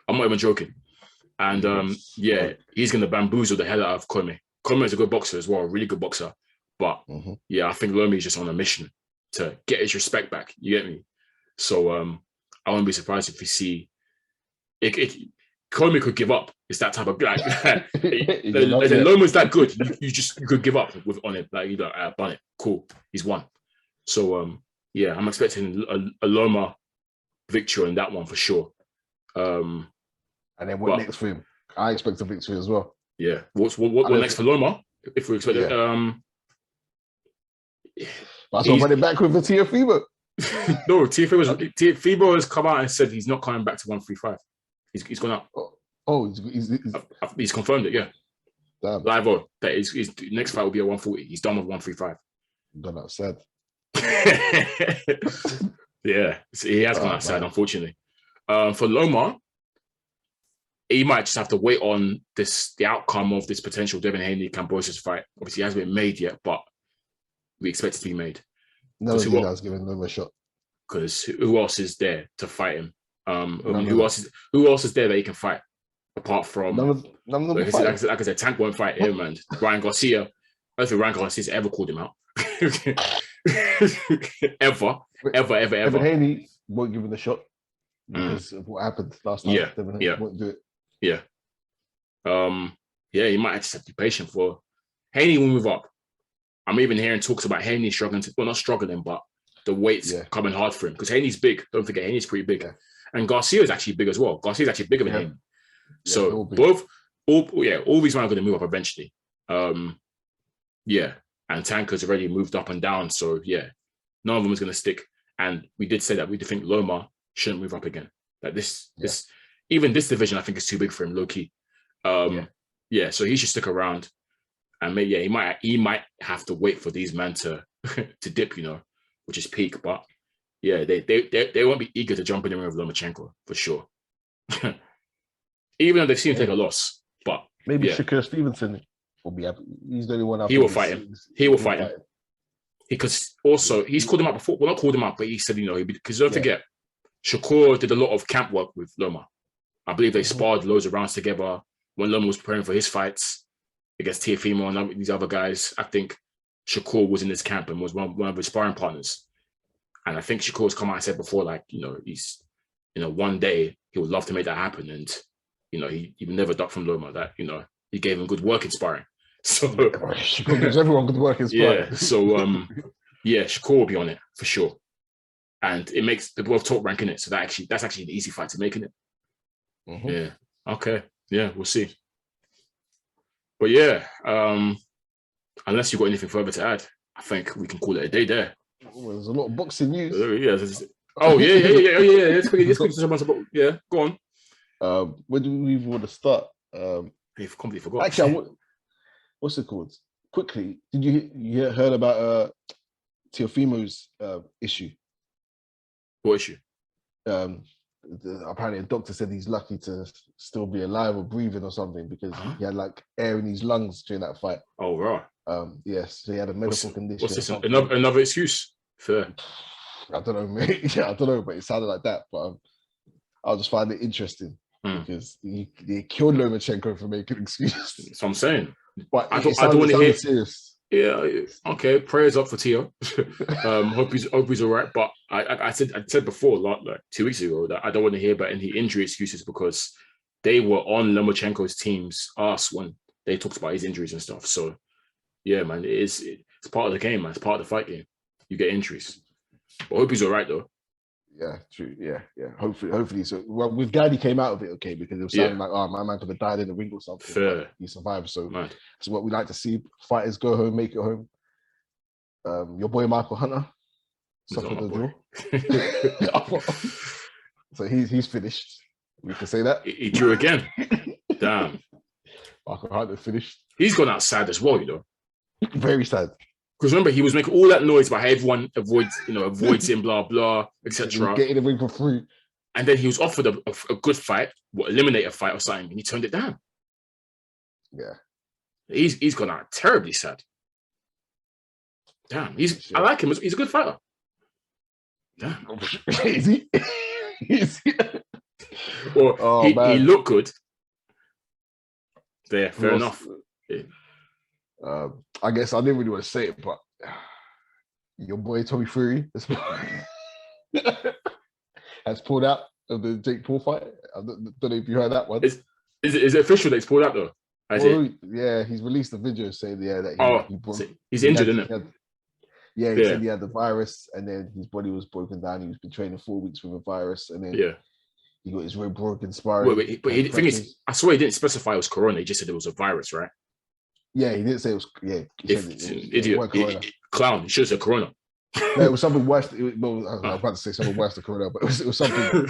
Speaker 3: I'm not even joking. And he's gonna bamboozle the hell out of Commey. Commey is a good boxer as well, a really good boxer. But I think Lomi is just on a mission to get his respect back. You get me? So I wouldn't be surprised if we see Commey could give up. It's that type of guy. Loma's that good. You could give up on it. I've done it. Cool. He's won. So I'm expecting a Loma victory on that one for sure.
Speaker 2: And then what next for him? I expect a victory as well.
Speaker 3: Yeah. What next for Loma? If we expect it,
Speaker 2: that's what running back with the Teofimo.
Speaker 3: No, Teofimo has come out and said he's not coming back to 135. He's gone up. He's confirmed it. Yeah.
Speaker 2: Damn.
Speaker 3: Live on that his next fight will be at 140. He's done with 135.
Speaker 2: Gone outside.
Speaker 3: Yeah, he has gone outside, unfortunately. For Loma, he might just have to wait on the outcome of this potential Devin Haney Cambosis fight. Obviously, it hasn't been made yet, but we expect it to be made.
Speaker 2: No, he has given Loma a shot.
Speaker 3: Because who else is there to fight him? Who else is there that he can fight apart from
Speaker 2: none of them?
Speaker 3: Like I said, Tank won't fight him, and Ryan Garcia. I don't think Ryan Garcia's ever called him out. ever.
Speaker 2: Devin Haney won't give him a shot because of what happened last time. Devin Haney won't do it.
Speaker 3: Yeah. He might just have to be patient for Haney will move up. I'm even hearing talks about Haney struggling not struggling, but the weight's coming hard for him because Haney's big. Don't forget, Haney's pretty big. Yeah. And Garcia is actually big as well. Garcia's actually bigger than Haney. So all these men are going to move up eventually. And Tank has already moved up and down. So none of them is going to stick. And we did say that we did think Loma shouldn't move up again. That this even this division I think is too big for him, low key. So he should stick around. And maybe he might have to wait for these men to dip, which is peak. But they won't be eager to jump in the ring with Lomachenko for sure. Even though they've seen him take a loss, but
Speaker 2: maybe Shakur Stevenson will be happy. He's the only one.
Speaker 3: He will fight him. He will fight him because also he's called him out before. Well, not called him out, but he said because don't forget, Shakur did a lot of camp work with Loma. I believe they sparred loads of rounds together when Loma was preparing for his fights against Teofimo and these other guys. I think Shakur was in this camp and was one of his sparring partners. And I think Shakur's come out and said before, he's, one day he would love to make that happen. And, he would never duck from Loma. That, he gave him good work in sparring. So
Speaker 2: Shakur gives everyone good work in sparring.
Speaker 3: Yeah. So Shakur will be on it for sure. And it makes the both top rank in it. So that's actually an easy fight to make, isn't it? Yeah. Okay. Yeah, we'll see. But unless you've got anything further to add, I think we can call it a day there.
Speaker 2: Well, there's a lot of boxing news.
Speaker 3: Yeah, go on.
Speaker 2: Where do we even want to start?
Speaker 3: You've completely forgot.
Speaker 2: Actually, what's it called? Quickly, did you heard about Teofimo's issue?
Speaker 3: What issue?
Speaker 2: apparently a doctor said he's lucky to still be alive or breathing or something because he had like air in his lungs during that fight.
Speaker 3: Oh, right.
Speaker 2: Yes, so he had a medical condition.
Speaker 3: What's this? Another excuse? Fair.
Speaker 2: I don't know, mate. Yeah, I don't know, but it sounded like that. But I just find it interesting because he killed Lomachenko for making excuses.
Speaker 3: That's what I'm saying.
Speaker 2: But
Speaker 3: I don't want to hear
Speaker 2: serious.
Speaker 3: Yeah, okay. Prayers up for Tio. Hope he's all right. But I said before, like 2 weeks ago, that I don't want to hear about any injury excuses because they were on Lomachenko's team's ass when they talked about his injuries and stuff. So yeah, man, it's part of the game, man. It's part of the fight game. You get injuries. But I hope he's all right though. Yeah,
Speaker 2: true. Yeah. Hopefully. So, well, with Gadi came out of it okay because it was sounding like, oh, my man could have died in the ring or something.
Speaker 3: Fair.
Speaker 2: He survived. So that's what we like to see. Fighters go home, make it home. Your boy Michael Hunter suffered the draw. So he's finished. We can say that.
Speaker 3: He drew again. Damn.
Speaker 2: Michael Hunter finished.
Speaker 3: He's gone out sad as well, you know.
Speaker 2: Very sad.
Speaker 3: Because remember, he was making all that noise about how everyone avoids him, blah, blah, etc.
Speaker 2: Getting the ring for free.
Speaker 3: And then he was offered a good fight, eliminate a fight or something, and he turned it down.
Speaker 2: Yeah.
Speaker 3: He's gone out terribly sad. Damn. I like him. He's a good fighter. Damn.
Speaker 2: Is he?
Speaker 3: Well, he looked good. There, fair enough. Yeah.
Speaker 2: I guess I didn't really want to say it, but your boy Tommy Fury has pulled out of the Jake Paul fight. I don't know if you heard that one.
Speaker 3: Is it official that he's pulled out though?
Speaker 2: Yeah, he's released a video saying that
Speaker 3: he's injured, isn't it?
Speaker 2: He said he had the virus, and then his body was broken down. He was been training 4 weeks with a virus, and then he got his rib broken, sparring.
Speaker 3: But the thing is, I swear he didn't specify it was corona. He just said it was a virus, right?
Speaker 2: Yeah, he didn't say it was. Yeah,
Speaker 3: idiot, clown. He should have said corona.
Speaker 2: No, it was something worse. I was about to say something worse than corona, but it was something.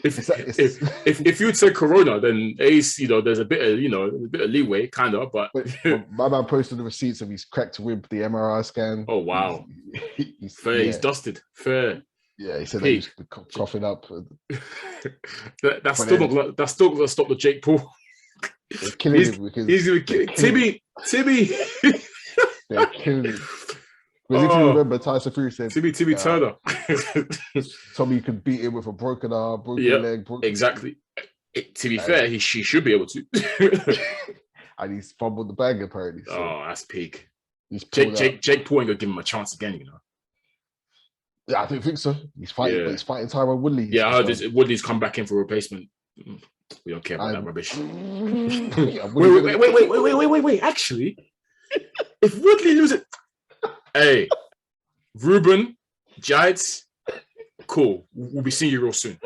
Speaker 3: if you'd said corona, then there's a bit of leeway, kind of. But
Speaker 2: my man posted the receipts of his cracked rib, the MRI scan.
Speaker 3: Oh wow, fair. He's dusted. Fair.
Speaker 2: Yeah, he said that he's coughing up.
Speaker 3: That's still not going to stop the Jake Paul.
Speaker 2: They're killing him because
Speaker 3: he's going to kill Timmy.
Speaker 2: They're killing him. Because if you remember, Tyson Fury said
Speaker 3: Timmy Turner.
Speaker 2: Tommy could beat him with a broken arm, broken leg.
Speaker 3: Exactly. To be fair, he should be able to.
Speaker 2: And he's fumbled the bag apparently. So
Speaker 3: oh, that's peak. Jake Paul ain't gonna give him a chance again, you know.
Speaker 2: Yeah, I don't think so. He's fighting. But he's fighting Tyron Woodley.
Speaker 3: Yeah, I heard Woodley's come back in for replacement. We don't care about that rubbish. Wait. Actually, if Woodley loses, hey, Ruben, Giants, cool. We'll be seeing you real soon.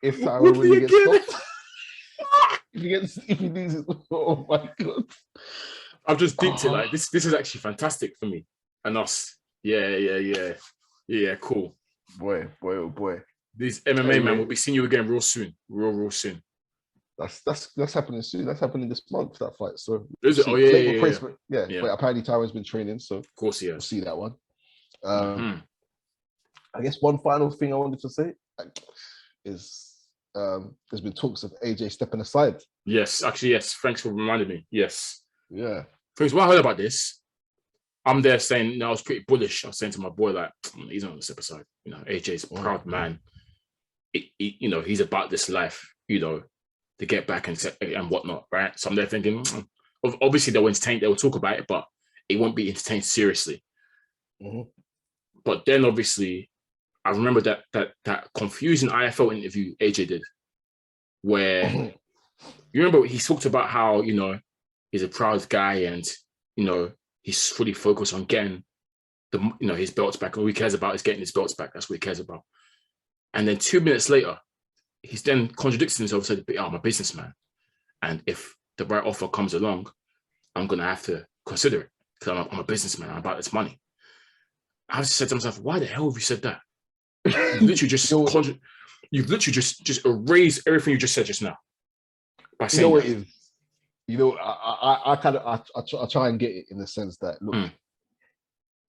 Speaker 2: If Tyron Woodley gets stopped, if he loses, oh my god!
Speaker 3: I've just deeped it. Like this is actually fantastic for me and us. Yeah. Cool.
Speaker 2: Boy, oh boy.
Speaker 3: These MMA man will be seeing you again real soon. Real soon.
Speaker 2: That's happening soon. That's happening this month, that fight. So
Speaker 3: is it? Oh yeah.
Speaker 2: But apparently Tyron's been training, so
Speaker 3: of course he has.
Speaker 2: We'll see that one. I guess one final thing I wanted to say is there's been talks of AJ stepping aside.
Speaker 3: Yes, actually, yes. Thanks for reminding me. Yes.
Speaker 2: Yeah.
Speaker 3: Because when I heard about this, I'm there saying, I was pretty bullish. I was saying to my boy, like, he's not on the step aside. You know, AJ's a proud man. He's about this life, to get back and whatnot, right? So I'm there thinking, obviously they'll entertain, they'll talk about it, but it won't be entertained seriously.
Speaker 2: Mm-hmm.
Speaker 3: But then obviously, I remember that confusing IFL interview AJ did, where you remember he talked about how he's a proud guy and he's fully focused on getting his belts back. All he cares about is getting his belts back. That's what he cares about. And then 2 minutes later, he's then contradicts himself and said, I'm a businessman. And if the right offer comes along, I'm going to have to consider it because I'm a businessman. I'm about this money. I just said to myself, why the hell have you said that? You've literally just erased everything you just said just now. By saying
Speaker 2: what it is? I try and get it in the sense that, look,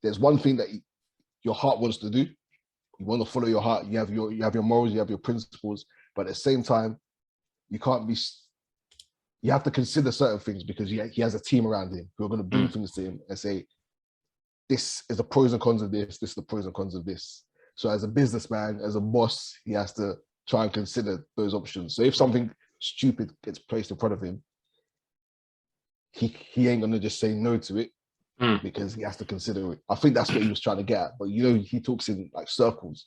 Speaker 2: there's one thing that your heart wants to do, You want to follow your heart. You have your morals. You have your principles. But at the same time, you can't be. You have to consider certain things because he has a team around him who are going to bring things to him and say, this is the pros and cons of this. This is the pros and cons of this. So as a businessman, as a boss, he has to try and consider those options. So if something stupid gets placed in front of him, he ain't gonna just say no to it because he has to consider it. I think that's what he was trying to get at. But he talks in like circles,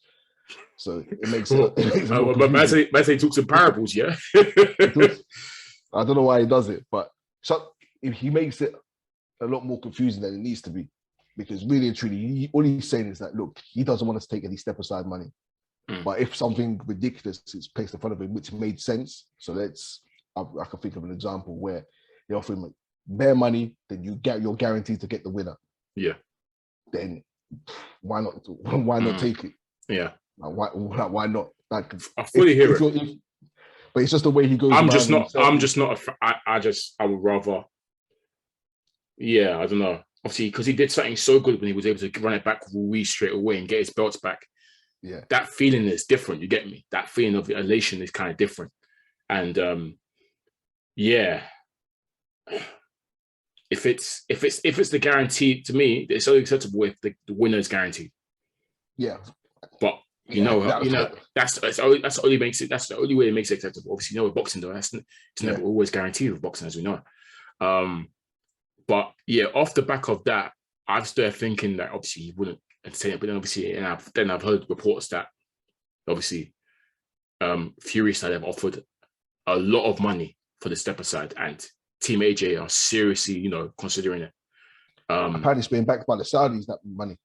Speaker 2: so it makes it.
Speaker 3: But man say he talks in parables, yeah.
Speaker 2: I don't know why he does it, but he makes it a lot more confusing than it needs to be. Because really and truly, all he's saying is that, look, he doesn't want us to take any step aside money. But if something ridiculous is placed in front of him, which made sense, so I can think of an example where they offer him bare money, then you're guaranteed to get the winner.
Speaker 3: Yeah.
Speaker 2: Then why not? Why not take it?
Speaker 3: Yeah.
Speaker 2: Like, why not? Like,
Speaker 3: I fully hear it.
Speaker 2: But it's just the way he goes.
Speaker 3: I would rather. Yeah, I don't know. Obviously, because he did something so good when he was able to run it back with Ruiz straight away and get his belts back.
Speaker 2: Yeah,
Speaker 3: that feeling is different. You get me? That feeling of elation is kind of different. And yeah, if it's the guarantee, to me, it's only acceptable if the winner is guaranteed.
Speaker 2: Yeah,
Speaker 3: but that's the only way it makes it acceptable. Obviously, with boxing though, it's never always guaranteed with boxing, as we know. But yeah, off the back of that, I've started thinking that obviously he wouldn't entertain it, but then obviously, I've heard reports that obviously Fury side have offered a lot of money for the step aside, and Team AJ are seriously, considering it.
Speaker 2: Apparently, it's being backed by the Saudis. That money,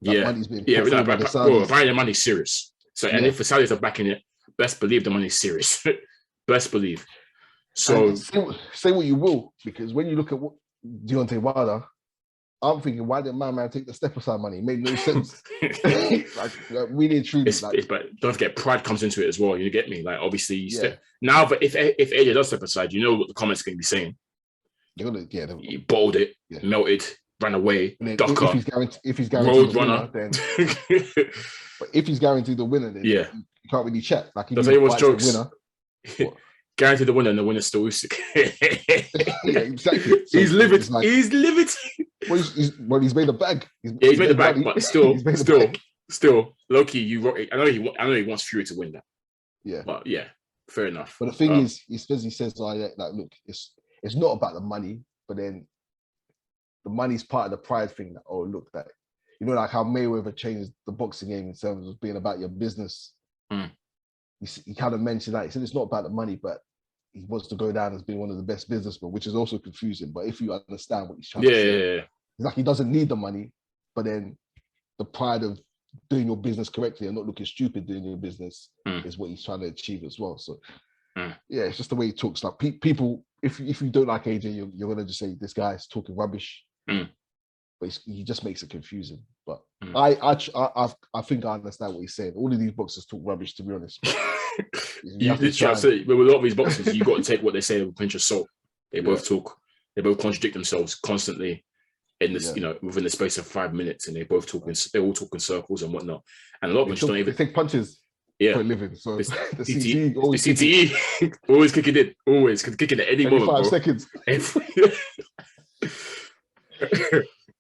Speaker 2: money's being
Speaker 3: by the Saudis. Well, apparently, the money's serious. So, and if the Saudis are backing it, best believe the money's serious. Best believe. So,
Speaker 2: say what you will, because when you look at what Deontay Wilder, I'm thinking, why did my man take the step aside money? It made no sense. like really and truly.
Speaker 3: But don't forget, pride comes into it as well. You get me? Like obviously, now, but if AJ does step aside, you know what the comments are going to be saying. He bowled it, melted, ran away, ducker.
Speaker 2: If he's guaranteed
Speaker 3: road runner,
Speaker 2: then. But if he's guaranteed the winner, then you can't really check. Like
Speaker 3: does anyone's jokes? Guaranteed the winner, and the winner's still Usyk.
Speaker 2: Exactly. So
Speaker 3: he's livid.
Speaker 2: Like,
Speaker 3: he's livid.
Speaker 2: He's made a bag.
Speaker 3: He's made a bag, but still, Loki. I know he wants Fury to win that.
Speaker 2: Yeah,
Speaker 3: but yeah, fair enough.
Speaker 2: But the thing is, he says like, look, it's not about the money, but then the money's part of the pride thing. That look, that like how Mayweather changed the boxing game in terms of being about your business. He kind of mentioned that. He said it's not about the money, but he wants to go down as being one of the best businessmen, which is also confusing. But if you understand what he's trying to say, it's like he doesn't need the money, but then the pride of doing your business correctly and not looking stupid doing your business is what he's trying to achieve as well. So yeah, it's just the way he talks. Like people, if you don't like AJ, you're gonna just say this guy's talking rubbish. But he just makes it confusing. But I think I understand what he's saying. All of these boxers talk rubbish, to be honest.
Speaker 3: You literally say with a lot of these boxers, you got to take what they say with a pinch of salt. They both talk. They both contradict themselves constantly in this, within the space of 5 minutes, and they all talk in circles and whatnot. And a lot of them just don't even
Speaker 2: take punches for a living. So the CTE
Speaker 3: always always kicking in, always kicking at any moment.
Speaker 2: 5 seconds.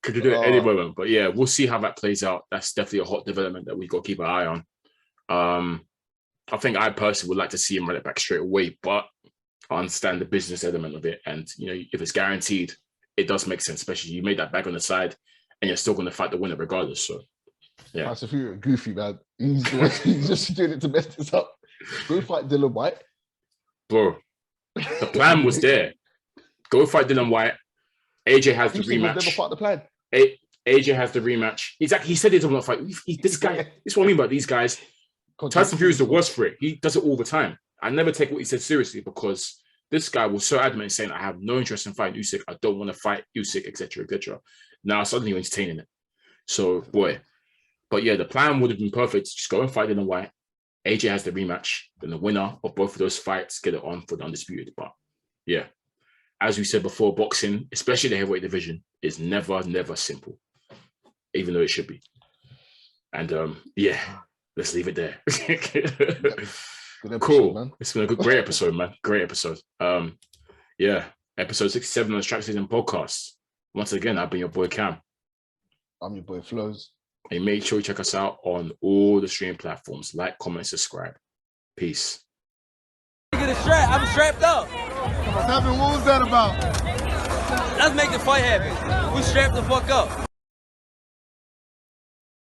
Speaker 3: Could you do it at any moment? But yeah, we'll see how that plays out. That's definitely a hot development that we've got to keep an eye on. I think I personally would like to see him run it back straight away, but I understand the business element of it. And, if it's guaranteed, it does make sense, especially you made that back on the side and you're still going to fight the winner regardless. So, yeah.
Speaker 2: That's if you're goofy, man. He's just doing it to mess this up. Go fight Dylan White.
Speaker 3: Bro, the plan was there. Go fight Dylan White. AJ has the rematch.
Speaker 2: Never fought the plan.
Speaker 3: AJ has the rematch. Exactly. He said he doesn't want to fight. This guy, this is what I mean about these guys. Tyson Fury is the worst for it. He does it all the time. I never take what he said seriously because this guy was so adamant in saying, I have no interest in fighting Usyk. I don't want to fight Usyk, etc., etc. Now suddenly you're entertaining it. So, boy. But yeah, the plan would have been perfect. Just go and fight Dylan White. AJ has the rematch. Then the winner of both of those fights get it on for the undisputed. But yeah, as we said before, boxing, especially the heavyweight division, is never, never simple, even though it should be. And yeah, let's leave it there.
Speaker 2: Good episode,
Speaker 3: Cool.
Speaker 2: man.
Speaker 3: It's been a great episode, man. Great episode. Yeah. Episode 67 of the SZN Podcast. Once again, I've been your boy Cam.
Speaker 2: I'm your boy Flows.
Speaker 3: And make sure you check us out on all the streaming platforms. Like, comment, subscribe. Peace.
Speaker 1: Get a strap. I'm strapped up.
Speaker 4: What's happening? What was that about?
Speaker 1: Let's make the fight happen. We strapped the fuck up.